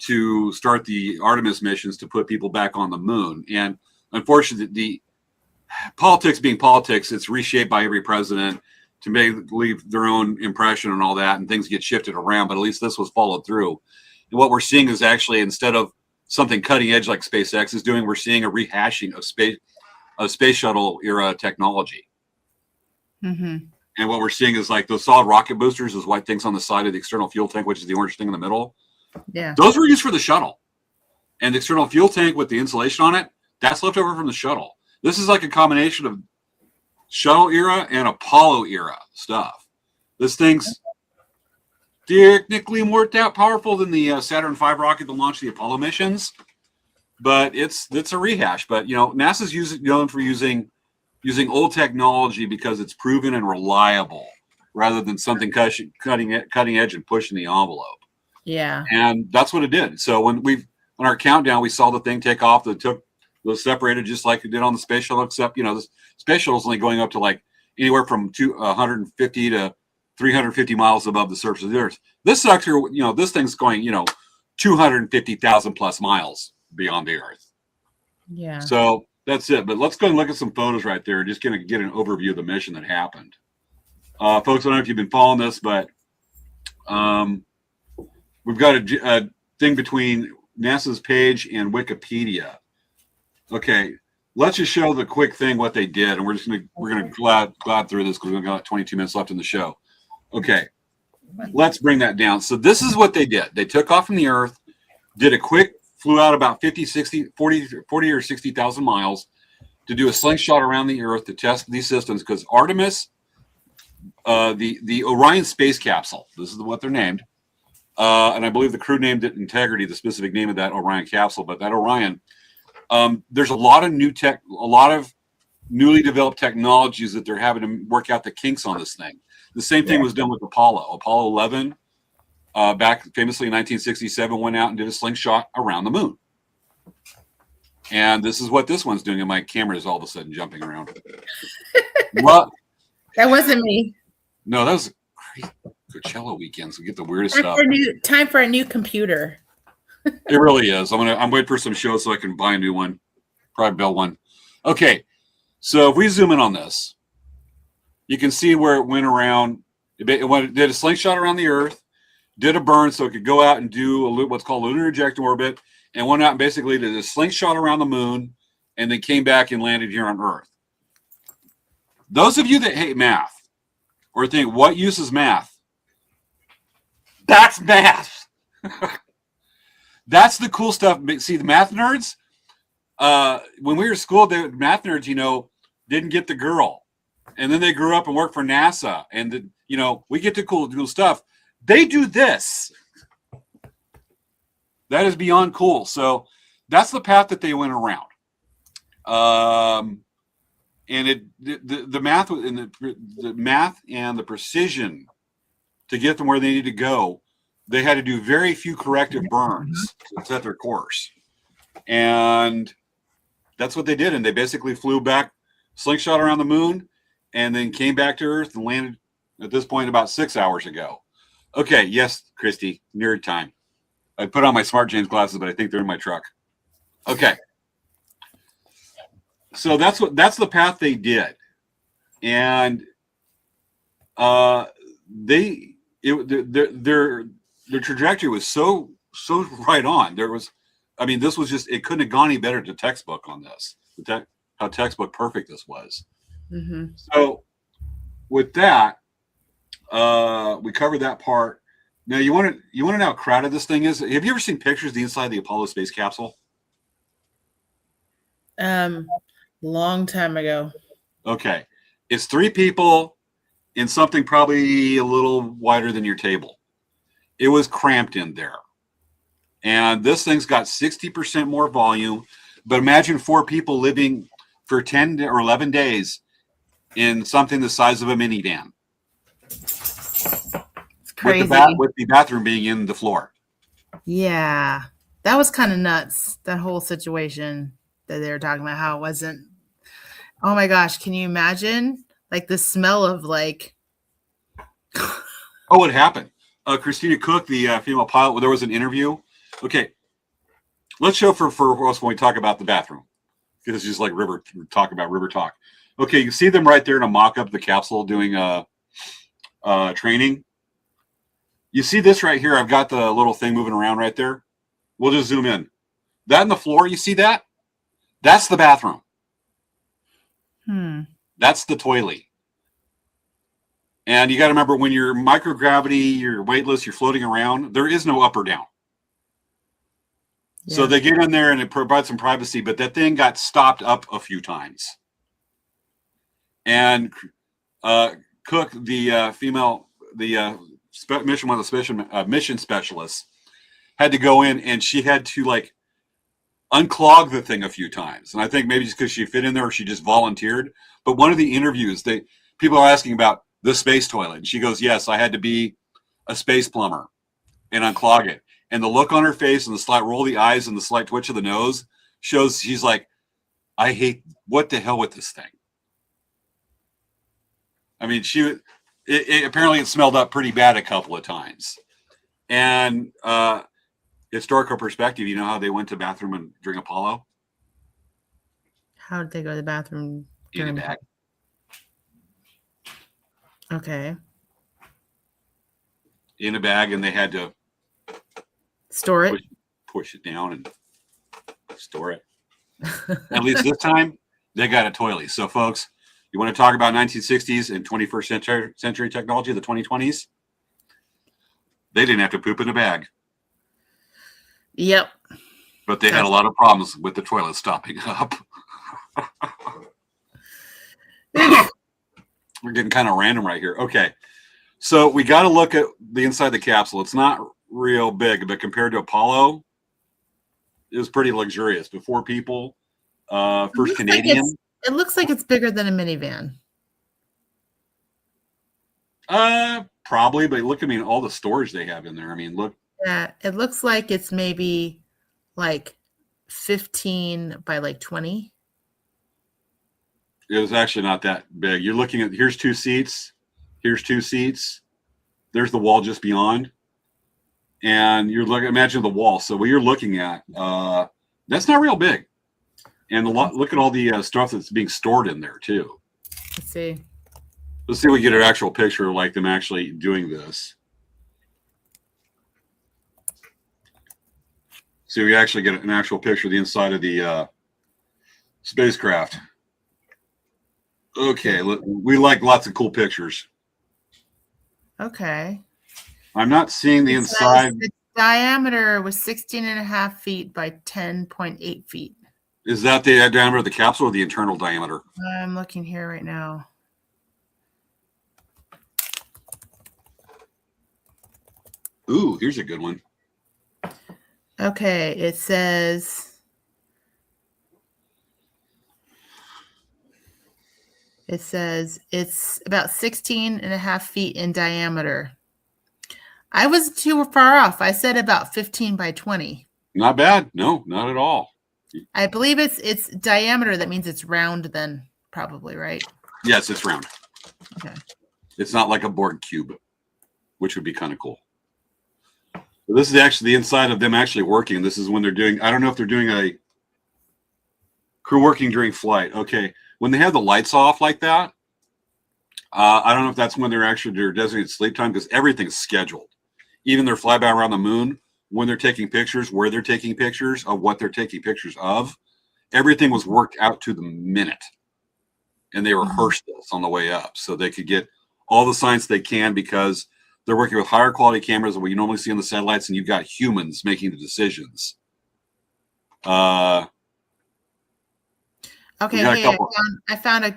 to start the Artemis missions to put people back on the moon. And unfortunately, the politics being politics, it's reshaped by every president to leave their own impression and all that, and things get shifted around. But at least this was followed through. And what we're seeing is actually, instead of something cutting edge like SpaceX is doing, we're seeing a rehashing of space shuttle era technology. Mm-hmm. And what we're seeing is like those solid rocket boosters, those white things on the side of the external fuel tank, which is the orange thing in the middle. Yeah. Those were used for the shuttle. And the external fuel tank with the insulation on it, that's left over from the shuttle. This is like a combination of shuttle era and Apollo era stuff. This thing's technically more powerful than the Saturn V rocket that launched the Apollo missions, but it's a rehash. But NASA's known for using old technology because it's proven and reliable, rather than something cutting edge and pushing the envelope. Yeah, and that's what it did. So when on our countdown, we saw the thing take off. Those separated just like it did on the space shuttle, except the space shuttle is only going up to like anywhere from 150 to 350 miles above the surface of the Earth. This sucker, this thing's going, 250,000 plus miles beyond the Earth. Yeah. So that's it. But let's go and look at some photos right there. Just going to get an overview of the mission that happened. Folks, I don't know if you've been following this, but we've got a thing between NASA's page and Wikipedia. Okay, let's just show the quick thing what they did, and we're gonna glide through this because we've got 22 minutes left in the show. Okay, let's bring that down. So this is what they did. They took off from the Earth, flew out about 40 or 60,000 miles to do a slingshot around the Earth to test these systems, because Artemis, the Orion space capsule, this is what they're named, and I believe the crew named it Integrity, the specific name of that Orion capsule, but that Orion, there's a lot of newly developed technologies that they're having to work out the kinks on this thing. The same thing was done with Apollo 11. back famously in 1967, went out and did a slingshot around the moon. And this is what this one's doing, and my camera is all of a sudden jumping around. What? That wasn't me. No, that was great Coachella weekend. So we get the weirdest Time stuff. for a new computer. It really is. I'm waiting for some shows so I can buy a new one. Probably build one. Okay, so if we zoom in on this, you can see where it went around. It did a slingshot around the Earth, did a burn so it could go out and do what's called lunar eject orbit, and went out and basically did a slingshot around the moon, and then came back and landed here on Earth. Those of you that hate math or think, what use is math? That's math. That's the cool stuff. See, the math nerds, when we were in school, the math nerds, didn't get the girl. And then they grew up and worked for NASA. And, we get to cool stuff. They do this. That is beyond cool. So that's the path that they went around. And the math and the math and the precision to get them where they need to go, they had to do very few corrective burns to set their course. And that's what they did. And they basically flew back, slingshot around the moon, and then came back to Earth and landed at this point about 6 hours ago. Okay, yes, Christy, nerd time. I put on my Smart James glasses, but I think they're in my truck. Okay. So that's the path they did. And their trajectory was so right on. This was just, it couldn't have gone any better to textbook on this. How textbook perfect this was. Mm-hmm. So with that, we covered that part. Now you want to know how crowded this thing is? Have you ever seen pictures of the inside of the Apollo space capsule? Long time ago. Okay. It's 3 people in something probably a little wider than your table. It was cramped in there. And this thing's got 60% more volume. But imagine 4 people living for 10 or 11 days in something the size of a minivan. It's crazy. With the bathroom being in the floor. Yeah. That was kind of nuts. That whole situation that they were talking about, how it wasn't. Oh my gosh. Can you imagine the smell of Oh, what happened? Christina Cook, the female pilot, there was an interview. Okay. Let's show for us when we talk about the bathroom. Because it's just like river talk. Okay, you see them right there in a mock-up of the capsule doing training. You see this right here? I've got the little thing moving around right there. We'll just zoom in. That on the floor, you see that? That's the bathroom. That's the toilet. And you got to remember, when you're microgravity, you're weightless, you're floating around, there is no up or down. Yeah. So they get in there and it provides some privacy, but that thing got stopped up a few times. And Cook, the female, mission specialist, had to go in, and she had to unclog the thing a few times. And I think maybe just because she fit in there, or she just volunteered. But one of the interviews, people are asking about the space toilet, and she goes, "Yes, I had to be a space plumber and unclog it." And the look on her face and the slight roll of the eyes and the slight twitch of the nose shows she's like, "I hate, what the hell with this thing?" I mean, apparently it smelled up pretty bad a couple of times. And historical perspective, you know how they went to the bathroom during Apollo? How did they go to the bathroom? In a bag. Okay. In a bag, and they had to store it, push it down and store it. At least this time, they got a toilet. So, folks, you want to talk about 1960s and 21st century technology, the 2020s? They didn't have to poop in a bag. Yep. But they had a lot of problems with the toilet stopping up. We're getting kind of random right here. Okay. So we got to look at the inside of the capsule. It's not real big, but compared to Apollo, it was pretty luxurious. But 4 people, first Canadian. It looks like it's bigger than a minivan. Probably, but look, I mean, all the storage they have in there. I mean, look. Yeah, it looks like it's maybe like 15 by like 20. It was actually not that big. You're looking at, here's 2 seats. Here's 2 seats. There's the wall just beyond. And you're looking, imagine the wall. So what you're looking at, that's not real big. And look at all the stuff that's being stored in there too. Let's see. Let's see if we get an actual picture of like them actually doing this. So we actually get an actual picture of the inside of the spacecraft. Okay, we like lots of cool pictures. Okay. I'm not seeing the inside. The diameter was 16.5 feet by 10.8 feet. Is that the diameter of the capsule or the internal diameter? I'm looking here right now. Ooh, here's a good one. Okay, it says it's about 16.5 feet in diameter. I was too far off. I said about 15 by 20. Not bad. No, not at all. I believe it's diameter. That means it's round then, probably, right? Yes, it's round. Okay. It's not like a Borg cube, which would be kind of cool. So this is actually the inside of them actually working. This is when they're doing, I don't know if they're doing a crew working during flight. Okay. When they have the lights off like that, I don't know if that's when they're actually their designated sleep time, because everything's scheduled. Even their flyby around the moon, when they're taking pictures, where they're taking pictures, of what they're taking pictures of, everything was worked out to the minute. And they rehearsed this on the way up so they could get all the science they can, because they're working with higher quality cameras than what you normally see on the satellites, and you've got humans making the decisions. Okay, hey, I found a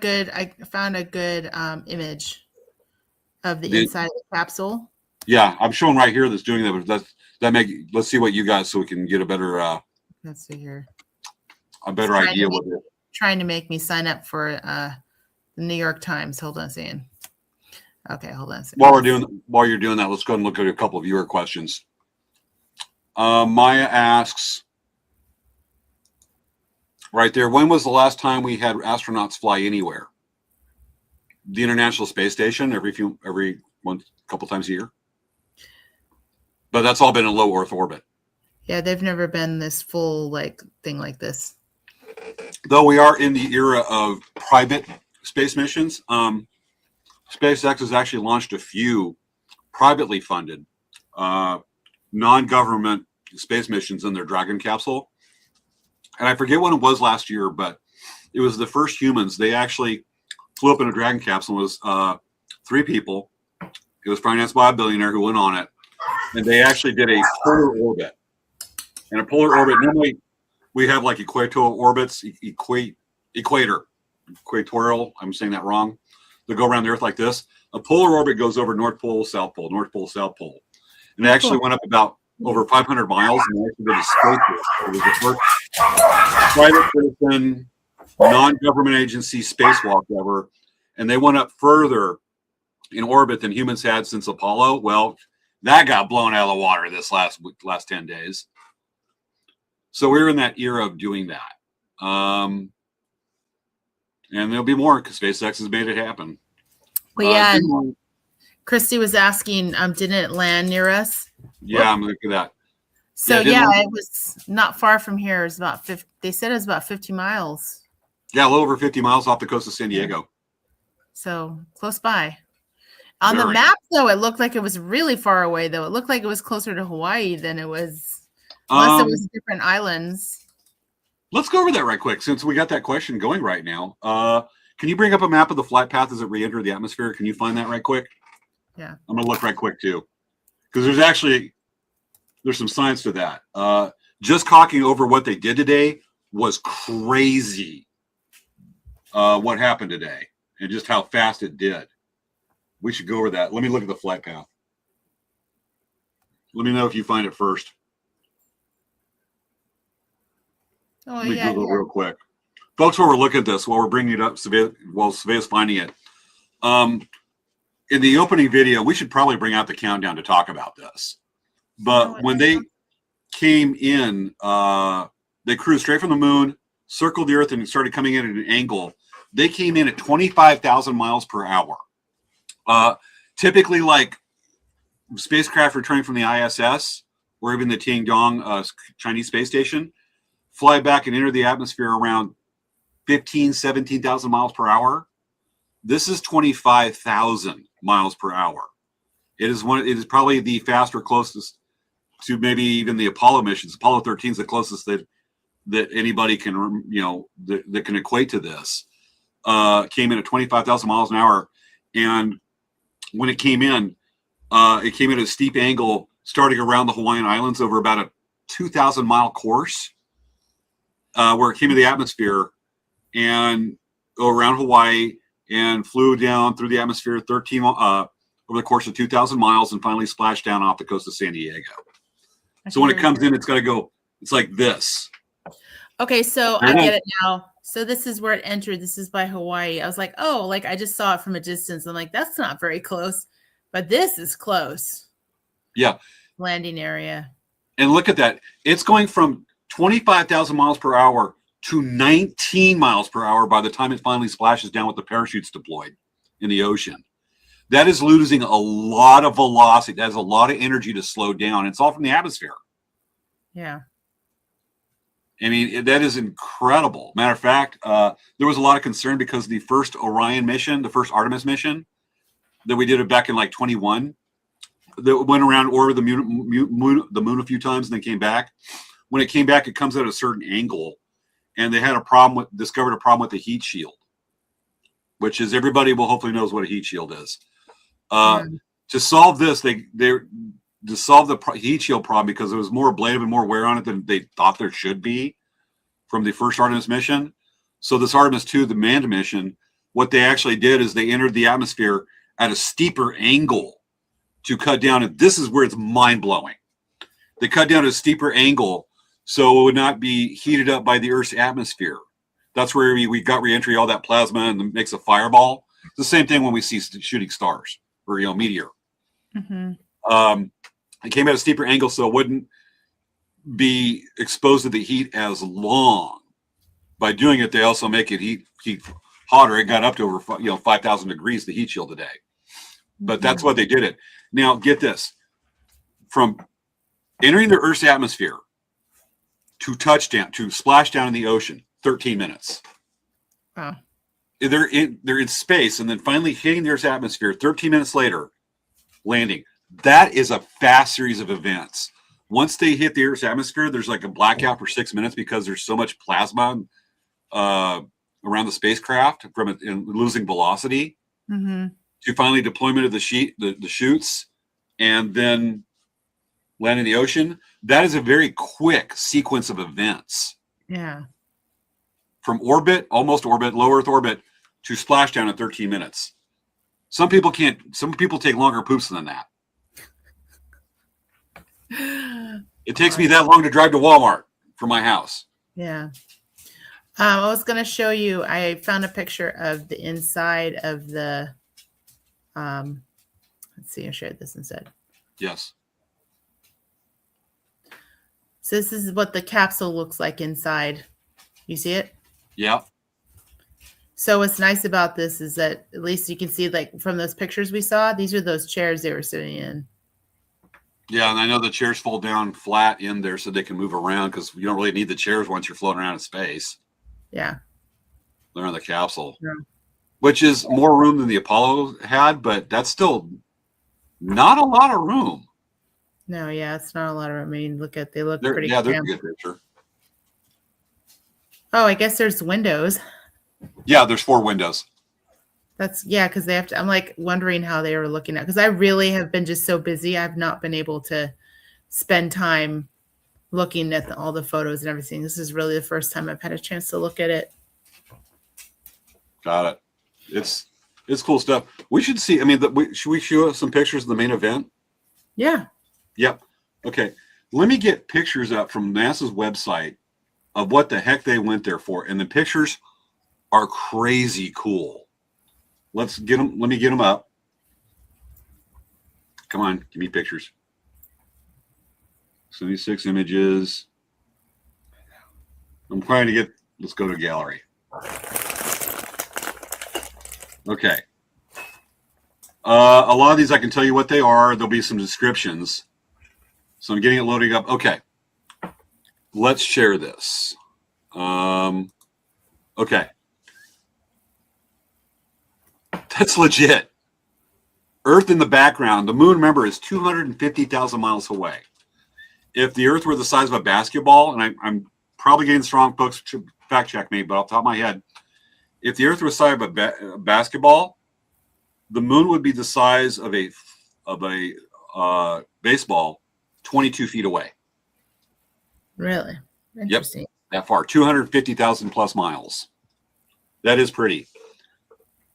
good image of the inside of the capsule. Yeah, I'm showing right here that's doing that. But let's see what you guys, so we can get a better let's see here. A better idea what it. Trying to make me sign up for the New York Times. Hold on a second. Okay, hold on a second. While you're doing that, let's go ahead and look at a couple of viewer questions. Maya asks right there, when was the last time we had astronauts fly anywhere? The International Space Station, every couple times a year. But that's all been in low Earth orbit. Yeah, they've never been this full thing like this. Though we are in the era of private space missions. SpaceX has actually launched a few privately funded non-government space missions in their Dragon capsule. And I forget when it was last year, but it was the first humans. They actually flew up in a Dragon capsule. It was 3 people. It was financed by a billionaire who went on it. And they actually did a polar orbit. And a polar orbit, normally we have like equatorial orbits, equatorial, I'm saying that wrong. They go around the Earth like this. A polar orbit goes over North Pole, South Pole, North Pole, South Pole. And it actually went up about over 500 miles, and they actually did a space race. It was the first private citizen, non-government agency spacewalk ever. And they went up further in orbit than humans had since Apollo. Well, that got blown out of the water this last 10 days. So we're in that era of doing that. And there'll be more because SpaceX has made it happen. Well, yeah. Christy was asking, didn't it land near us? Yeah, I'm looking at that. So it was not far from here. It's about 50. They said it was about 50 miles. Yeah, a little over 50 miles off the coast of San Diego. So close by. On the map, though, it looked like it was really far away. Though it looked like it was closer to Hawaii than it was, unless it was different islands. Let's go over that right quick, since we got that question going right now. Can you bring up a map of the flight path as it re-entered the atmosphere? Can you find that right quick? Yeah. I'm going to look right quick, too. Because there's some science to that. Just talking over what they did today was crazy. What happened today and just how fast it did. We should go over that. Let me look at the flight path. Let me know if you find it first. Oh, Let me Google real quick. Folks, while we're looking at this, while we're bringing it up, Svea's finding it. in the opening video, we should probably bring out the countdown to talk about this. But when they came in, they cruised straight from the moon, circled the Earth, and started coming in at an angle. They came in at 25,000 miles per hour. Typically, like spacecraft returning from the ISS or even the Tiangong Chinese space station, fly back and enter the atmosphere around 17,000 miles per hour. This is 25,000 miles per hour. It is probably the faster, closest to maybe even the Apollo missions. Apollo 13 is the closest that anybody can, that can equate to this. Came in at 25,000 miles an hour, and when it came in at a steep angle, starting around the Hawaiian Islands over about a 2,000 mile course, where it came into the atmosphere and around Hawaii and flew down through the atmosphere 13 over the course of 2,000 miles and finally splashed down off the coast of San Diego. So when it comes in, it's got to go. It's like this. Okay, so I get it now. So this is where it entered. This is by Hawaii. I was like, oh, like I just saw it from a distance. I'm like, that's not very close, but this is close. Yeah. Landing area. And look at that. It's going from 25,000 miles per hour to 19 miles per hour by the time it finally splashes down with the parachutes deployed in the ocean. That is losing a lot of velocity. That has a lot of energy to slow down. It's all from the atmosphere. Yeah. I mean, that is incredible. Matter of fact, there was a lot of concern because the first Orion mission, the first Artemis mission that we did back in like 21, that went around orbited the moon a few times and then came back. When it came back, it comes at a certain angle, and they had discovered a problem with the heat shield, which is everybody will hopefully knows what a heat shield is. To solve this, to solve the heat shield problem, because there was more ablative and more wear on it than they thought there should be from the first Artemis mission. So this Artemis II, the manned mission, what they actually did is they entered the atmosphere at a steeper angle to cut down. And this is where it's mind-blowing. They cut down at a steeper angle so it would not be heated up by the Earth's atmosphere. That's where we got reentry, all that plasma, and it makes a fireball. It's the same thing when we see shooting stars or meteor. Mm-hmm. It came at a steeper angle so it wouldn't be exposed to the heat as long. By doing it, they also make it heat hotter. It got up to over 5,000 degrees, the heat shield today. But that's what they did it. Now get this: from entering the Earth's atmosphere to touchdown, to splash down in the ocean, 13 minutes. Wow. They're in space and then finally hitting the Earth's atmosphere 13 minutes later, landing. That is a fast series of events. Once they hit the Earth's atmosphere, there's like a blackout for 6 minutes because there's so much plasma around the spacecraft from it and losing velocity. Mm-hmm. To finally deployment of the chutes and then land in the ocean. That is a very quick sequence of events. Yeah. From orbit, almost orbit, low Earth orbit, to splashdown in 13 minutes. Some people take longer poops than that. It takes me that long to drive to Walmart from my house. Yeah. I was going to show you, I found a picture of the inside of the, let's see, I shared this instead. Yes. So this is what the capsule looks like inside. You see it? Yeah. So what's nice about this is that at least you can see, like from those pictures we saw, these are those chairs they were sitting in. Yeah, and I know the chairs fold down flat in there so they can move around because you don't really need the chairs once you're floating around in space. Yeah. They're in the capsule. Yeah. Which is more room than the Apollo had, but that's still not a lot of room. No, yeah, it's not a lot of room. I mean, they look pretty. Yeah, they're a good picture. Oh, I guess there's windows. Yeah, there's 4 windows. Because they have to. I'm like wondering how they were looking at, because I really have been just so busy. I've not been able to spend time looking at all the photos and everything. This is really the first time I've had a chance to look at it. Got it. It's cool stuff. We should see. I mean, should we show some pictures of the main event? Yeah. Yep. Okay. Let me get pictures up from NASA's website of what the heck they went there for, and the pictures are crazy cool. Let's get them. Let me get them up. Come on, give me pictures. 76 images. I'm trying to get, let's go to gallery. Okay. A lot of these I can tell you what they are. There'll be some descriptions. So I'm getting it loading up. Okay. Let's share this. Okay. That's legit. Earth in the background. The moon, remember, is 250,000 miles away. If the Earth were the size of a basketball, and I'm probably getting strong folks to fact check me, but off the top of my head, if the Earth was the size of a basketball, the moon would be the size of a baseball, 22 feet away. Really? Interesting. Yep, that far, 250,000 plus miles. That is pretty.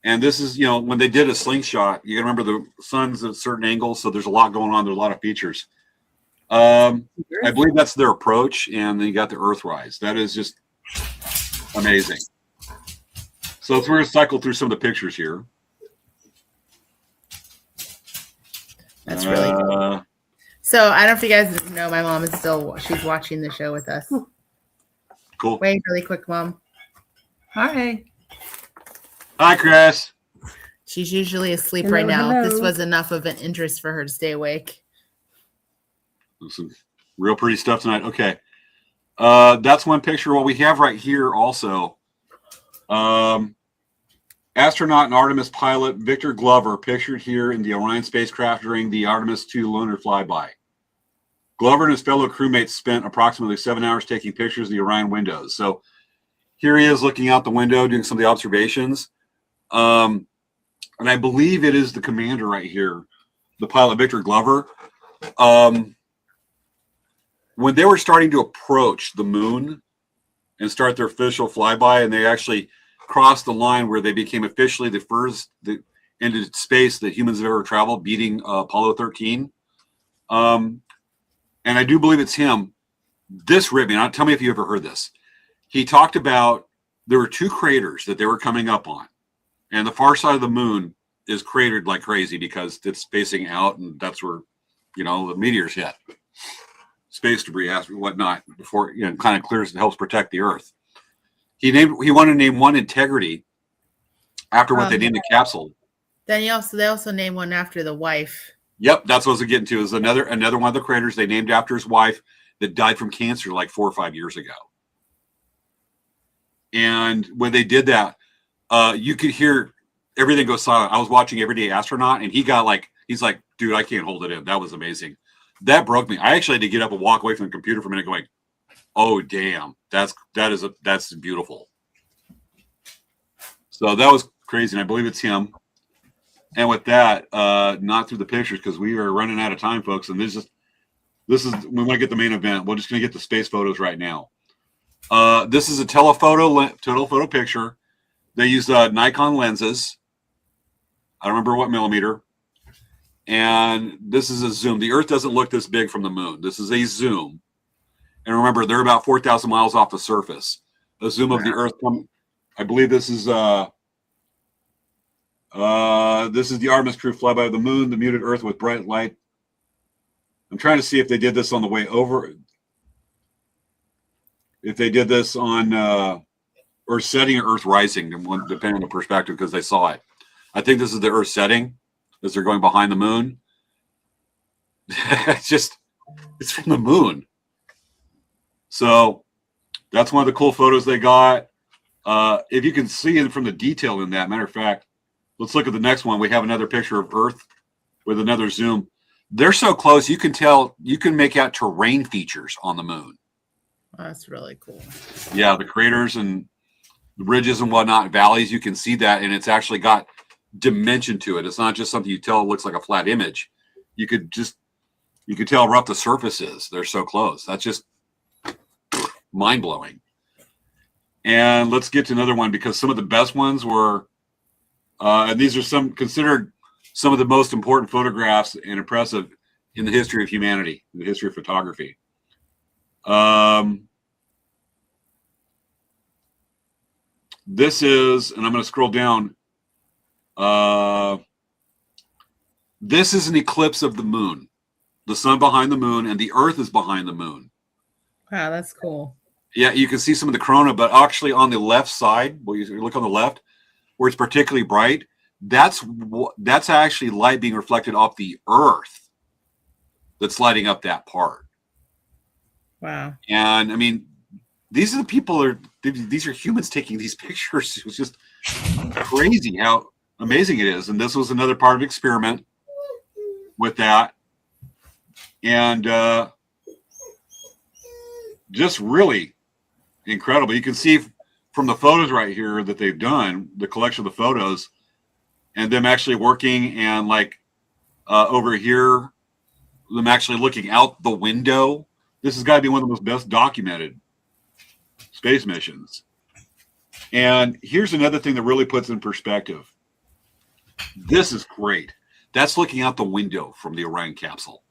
And this is, when they did a slingshot, you got to remember the sun's at certain angles, so there's a lot going on. There's a lot of features. I believe that's their approach, and then you got the Earthrise. That is just amazing. So we're going to cycle through some of the pictures here. That's really cool. So I don't know if you guys know, my mom is she's watching the show with us. Cool. Wait, really quick, Mom. Hi. Hi, Chris. She's usually asleep Hello, right now. hello. This was enough of an interest for her to stay awake. Some real pretty stuff tonight. Okay. That's one picture. What we have right here also, astronaut and Artemis pilot Victor Glover pictured here in the Orion spacecraft during the Artemis II lunar flyby. Glover and his fellow crewmates spent approximately 7 hours taking pictures of the Orion windows. So here he is looking out the window, doing some of the observations. And I believe it is the commander right here, the pilot Victor Glover. When they were starting to approach the moon and start their official flyby, and they actually crossed the line where they became officially the first into space that humans have ever traveled, beating Apollo 13. And I do believe it's him. This ripped me. Tell me if you ever heard this. He talked about there were two craters that they were coming up on, and the far side of the moon is cratered like crazy because it's facing out, and that's where the meteors hit. Space debris, whatnot, before kind of clears and helps protect the Earth. He wanted to name one Integrity after what they named the capsule. Then they also named one after the wife. Yep, that's what I was getting to. Is another one of the craters they named after his wife that died from cancer like 4 or 5 years ago. And when they did that, you could hear everything go silent. I was watching Everyday Astronaut, and he's like, dude, I can't hold it in. That was amazing. That broke me. I actually had to get up and walk away from the computer for a minute going, oh, damn, that's beautiful. So that was crazy, and I believe it's him. And with that, not through the pictures because we are running out of time, folks. And this is we want to get the main event. We're just going to get the space photos right now. This is a telephoto picture. They use Nikon lenses. I don't remember what millimeter. And this is a zoom. The Earth doesn't look this big from the moon. This is a zoom. And remember, they're about 4,000 miles off the surface. A zoom of the Earth. I believe this is the Artemis crew flyby of the moon, the muted Earth with bright light. I'm trying to see if they did this on the way over. If they did this on Earth setting or Earth rising, depending on the perspective, because they saw it. I think this is the Earth setting as they're going behind the moon. It's from the moon. So that's one of the cool photos they got. If you can see it from the detail in that, matter of fact, let's look at the next one. We have another picture of Earth with another zoom. They're so close, you can tell, you can make out terrain features on the moon. Oh, that's really cool. Yeah, the craters and the ridges and whatnot, valleys, you can see that, and it's actually got dimension to it. It's not just something you tell it looks like a flat image. You could tell how rough the surface is. They're so close. That's just mind-blowing. And let's get to another one because some of the best ones were, and these are considered some of the most important photographs and impressive in the history of humanity, in the history of photography. This is, and I'm going to scroll down. This is an eclipse of the moon. The sun behind the moon, and the Earth is behind the moon. Wow, that's cool. Yeah, you can see some of the corona, but actually on the left side, where you look on the left, where it's particularly bright, that's actually light being reflected off the Earth that's lighting up that part. Wow. And I mean, these are the people these are humans taking these pictures. It was just crazy how amazing it is. And this was another part of the experiment with that. And just really incredible. You can see from the photos right here that they've done, the collection of the photos, and them actually working, and like over here, them actually looking out the window. This has got to be one of the most best documented space missions. And here's another thing that really puts in perspective. This is great. That's looking out the window from the Orion capsule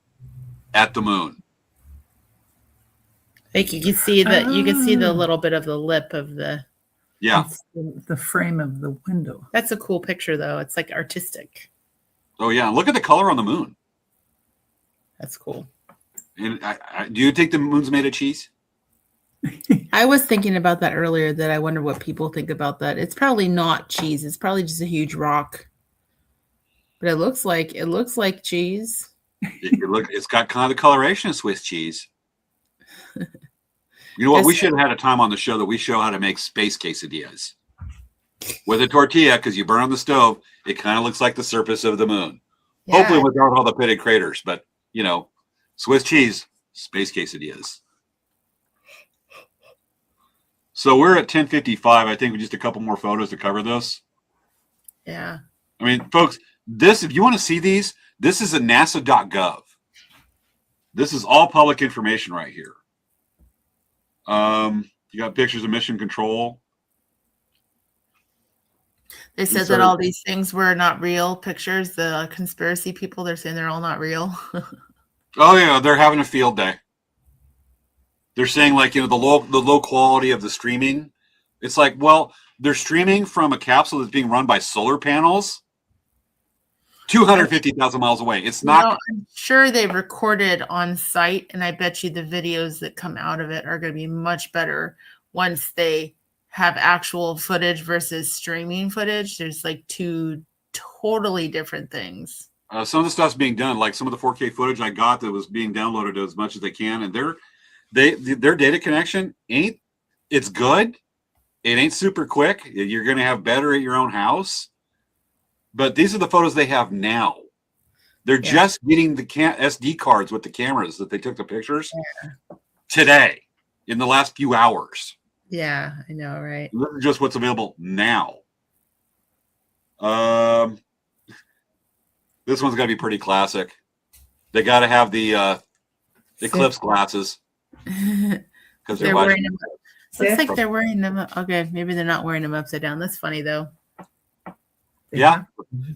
at the moon. Like you can see the little bit of the lip of the. Yeah. It's the frame of the window. That's a cool picture, though. It's like artistic. Oh yeah. Look at the color on the moon. That's cool. And do you think the moon's made of cheese? I was thinking about that earlier. That I wonder what people think about that. It's probably not cheese. It's probably just a huge rock. But it looks like cheese. It's got kind of the coloration of Swiss cheese. You know what? We should have had a time on the show that we show how to make space quesadillas with a tortilla, because you burn on the stove. It kind of looks like the surface of the moon. Yeah. Hopefully without all the pitted craters, but you know, Swiss cheese, space quesadillas. So we're at 10:55. I think we just a couple more photos to cover this. Yeah. I mean, folks, if you want to see these, this is at nasa.gov. This is all public information right here. You got pictures of mission control. They said that all these things were not real pictures. The conspiracy people, they're saying they're all not real. Oh yeah, they're having a field day. They're saying, like, you know, the low quality of the streaming. It's like, well, they're streaming from a capsule that's being run by solar panels 250,000 miles away. It's not. I'm sure they recorded on site, and I bet you the videos that come out of it are going to be much better once they have actual footage versus streaming footage. There's like two totally different things. Some of the stuff's being done, like some of the 4K footage I got that was being downloaded as much as they can, and their data connection it's good. It ain't super quick. You're going to have better at your own house. But these are the photos they have now. They're just getting the SD cards with the cameras that they took the pictures today, in the last few hours. Yeah, I know, right? This is just what's available now. This one's got to be pretty classic. They got to have the eclipse glasses because they're wearing them. Looks like they're wearing them. Okay, maybe they're not wearing them upside down. That's funny though. Yeah,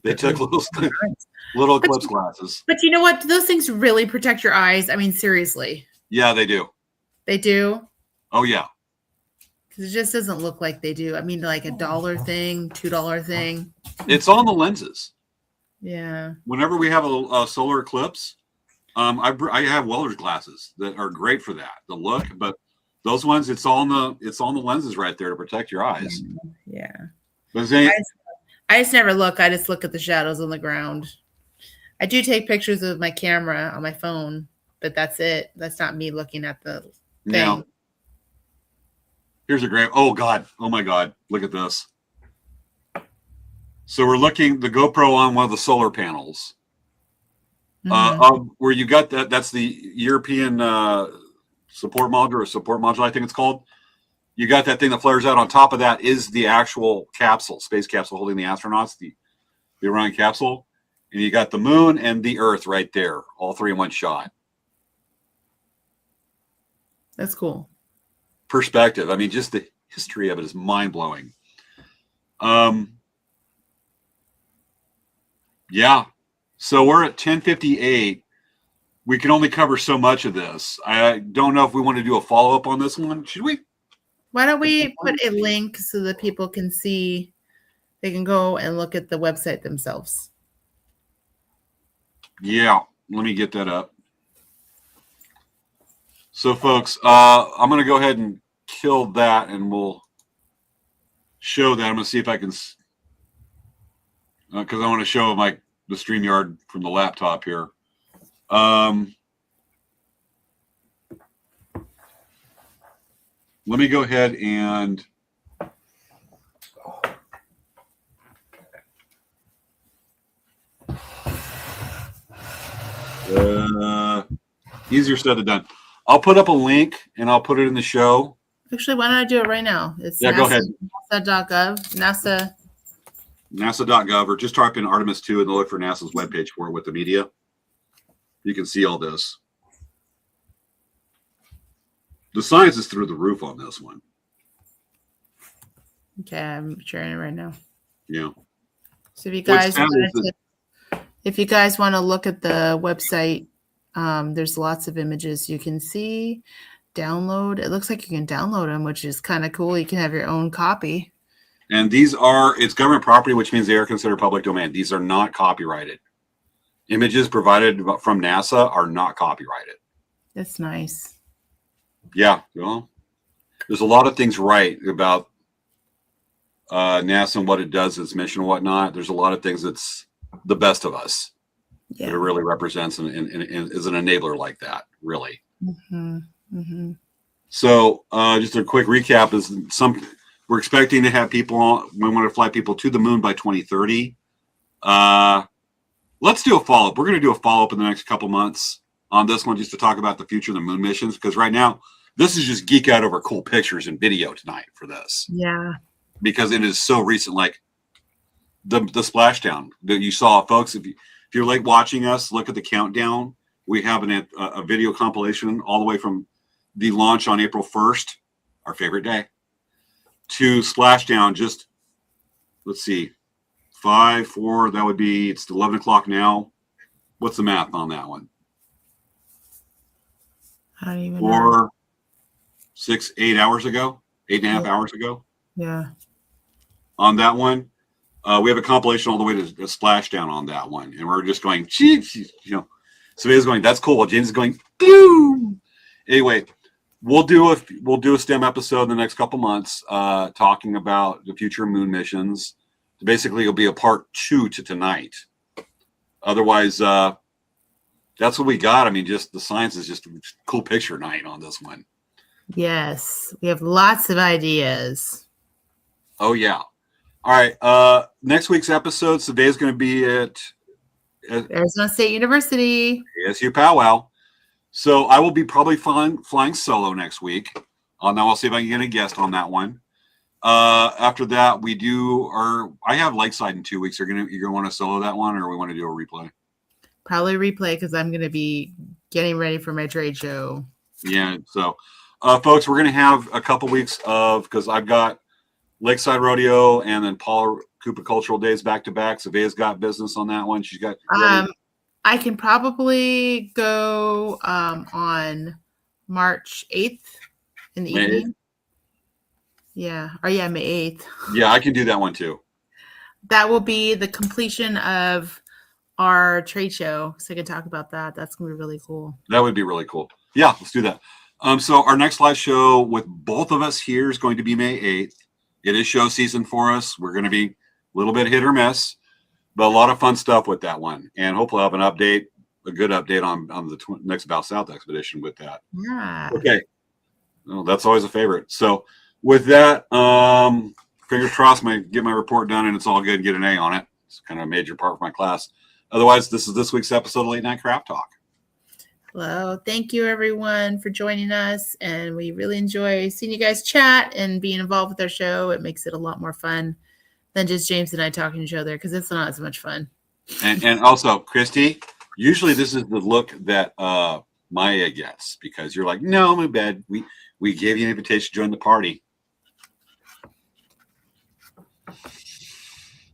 they took little eclipse glasses. But you know what? Those things really protect your eyes. I mean, seriously. Yeah, they do. They do? Oh, yeah. Because it just doesn't look like they do. I mean, like $1 thing, $2 thing. It's on the lenses. Yeah. Whenever we have a solar eclipse, I have welder's glasses that are great for that. The look, but those ones, it's on the lenses right there to protect your eyes. Yeah. But I just never look. I just look at the shadows on the ground. I do take pictures with my camera on my phone, but that's it. That's not me looking at the thing. Now, here's a great, oh my God, look at this. So we're looking the GoPro on one of the solar panels. Where you got that's the European support module, I think it's called. You got that thing that flares out. On top of that is the actual capsule, space capsule holding the astronauts, the Orion capsule. And you got the moon and the Earth right there, all three in one shot. That's cool. Perspective. I mean, just the history of it is mind-blowing. Yeah. So we're at 10:58. We can only cover so much of this. I don't know if we want to do a follow-up on this one. Should we? Why don't we put a link so that people can see, they can go and look at the website themselves. Yeah, let me get that up. So, folks, I'm going to go ahead and kill that, and we'll show that. I'm going to see if I can, because I want to show the StreamYard from the laptop here. Let me go ahead and easier said than done. I'll put up a link and I'll put it in the show. Actually, why don't I do it right now? It's go ahead. NASA.gov. NASA.gov, or just type in Artemis II and they'll look for NASA's webpage for it with the media. You can see all this. The science is through the roof on this one. Okay, I'm sharing it right now. Yeah. So if you guys want to look at the website, there's lots of images you can see. Download. It looks like you can download them, which is kind of cool. You can have your own copy. And it's government property, which means they are considered public domain. These are not copyrighted. Images provided from NASA are not copyrighted. That's nice. Yeah. Well, there's a lot of things right about NASA and what it does, its mission and whatnot. There's a lot of things that's the best of us that it really represents and is an enabler like that, really. Mm-hmm. Mm-hmm. So just a quick recap is we're expecting to have people on. We want to fly people to the moon by 2030. Let's do a follow-up. We're going to do a follow-up in the next couple months on this one just to talk about the future of the moon missions, because right now this is just geek out over cool pictures and video tonight for this. Yeah. Because it is so recent, like the splashdown that you saw, folks. If you're late watching us, look at the countdown. We have a video compilation all the way from the launch on April 1st, our favorite day, to splashdown. Just let's see, 5, 4. That would be, it's 11 o'clock now. What's the math on that one? I don't even 4, know. 6, 8 hours ago, 8.5 hours ago. Yeah. On that one, we have a compilation all the way to splashdown on that one, and we're just going, Svea's going, that's cool. While James is going, boom. Anyway, we'll do a STEM episode in the next couple months, talking about the future moon missions. Basically, it'll be a part 2 to tonight. Otherwise, that's what we got. I mean, just the science is just a cool picture night on this one. Yes, we have lots of ideas. Oh yeah. All right. Next week's episode, Svea is going to be at Arizona State University. ASU powwow. So I will be probably flying solo next week. Now I'll see if I can get a guest on that one. After that, I have Lakeside in 2 weeks. You're gonna want to solo that one, or we want to do a replay? Probably replay, because I'm going to be getting ready for my trade show. Yeah. So, folks, we're gonna have a couple weeks because I've got Lakeside Rodeo and then Paula Cooper Cultural Days back to back. Svea's got business on that one. She's got. I can probably go on March 8th in the evening. 8th? Yeah. Or yeah, May 8th. Yeah, I can do that one too. That will be the completion of our trade show. So I can talk about that. That's going to be really cool. That would be really cool. Yeah, let's do that. So our next live show with both of us here is going to be May 8th. It is show season for us. We're going to be a little bit hit or miss, but a lot of fun stuff with that one. And hopefully I'll have a good update on the next About South expedition with that. Yeah. Okay. Well, that's always a favorite. So with that, fingers crossed, get my report done and it's all good and get an A on it. It's kind of a major part of my class. Otherwise, this is this week's episode of Late Night Craft Talk. Hello. Thank you, everyone, for joining us. And we really enjoy seeing you guys chat and being involved with our show. It makes it a lot more fun than just James and I talking to each other, because it's not as much fun. And also, Christy, usually this is the look that Maya gets, because you're like, no, I'm in bed. We gave you an invitation to join the party.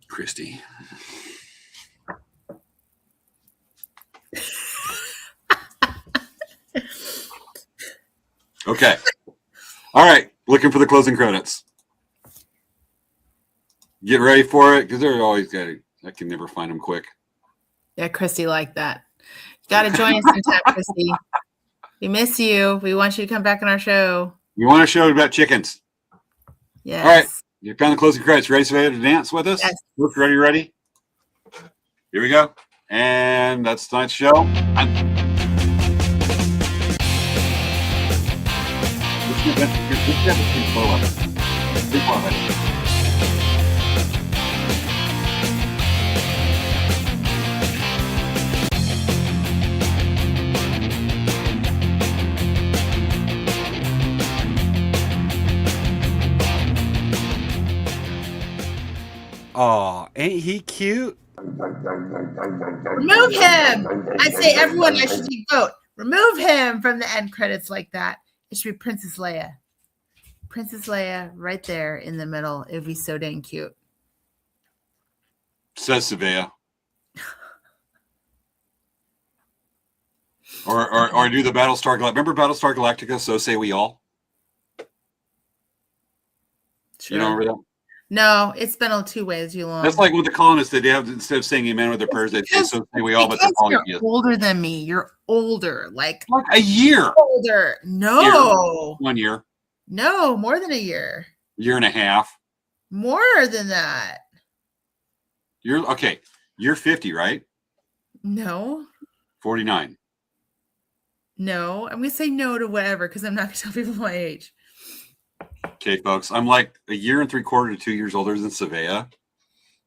Christy. Okay. All right. Looking for the closing credits. Get ready for it, because they're always got it. I can never find them quick. Yeah, Christy liked that. Got to join us sometime, Christy. We miss you. We want you to come back on our show. You want to show about chickens? Yes. All right. You're on the closing credits. Ready, Svea, to dance with us? Yes. Look, ready? Here we go. And that's tonight's show. Aw, ain't he cute? Remove him. I say everyone should vote. Remove him from the end credits like that. It should be Princess Leia. Princess Leia right there in the middle. It would be so dang cute. Says Svea. Or do the Battlestar Galactica. Remember Battlestar Galactica? So say we all. Sure. You don't remember that? No, it's been too way too long. That's like with the colonists. They have, instead of saying amen with their prayers, they say so say we all, but they're calling you're you. older than me. You're older. Like A year. older. No. 1 year. No, more than a year. Year and a half. More than that. You're okay. You're 50, right? No. 49. No. I'm gonna say no to whatever because I'm not gonna tell people my age. Okay, folks. I'm like a year and 3/4 to 2 years older than Svea,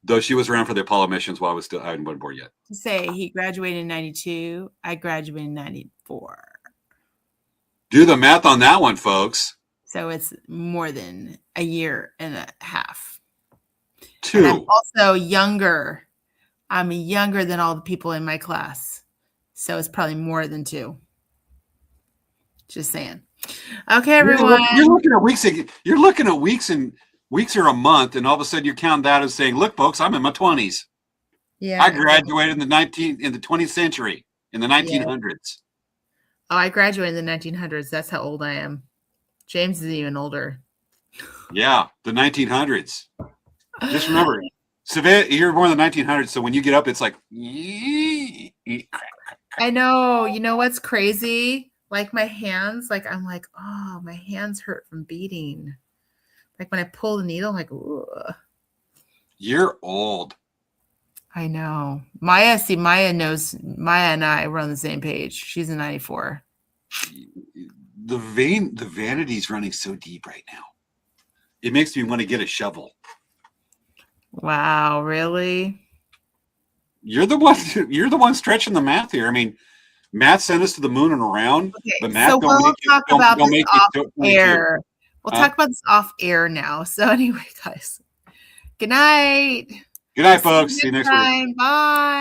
though she was around for the Apollo missions while I hadn't been born yet. To say he graduated in 92. I graduated in 94. Do the math on that one, folks. So it's more than a year and a half. 2. And I'm also younger. I'm younger than all the people in my class. So it's probably more than 2. Just saying. Okay, everyone. You're looking at weeks. You're looking at weeks and weeks or a month, and all of a sudden you count that as saying, "Look, folks, I'm in my 20s. Yeah. I graduated in the 20th century, in the 1900s." Oh, I graduated in the 1900s. That's how old I am. James is even older. Yeah, the 1900s. Just remember, Svea, you're born in the 1900s, so when you get up, it's like. I know. You know what's crazy? Like my hands, like I'm like, oh, my hands hurt from beating. Like when I pull the needle, I'm like, ooh. You're old. I know. Maya knows. Maya and I were on the same page. She's in 94. The vanity's running so deep right now. It makes me want to get a shovel. Wow, really? You're the one stretching the math here. I mean, math sent us to the moon and around, but math so don't we'll talk about don't this make off it air. We'll talk about this off air now. So anyway, guys, good night. Good night, folks. See you next week. Bye.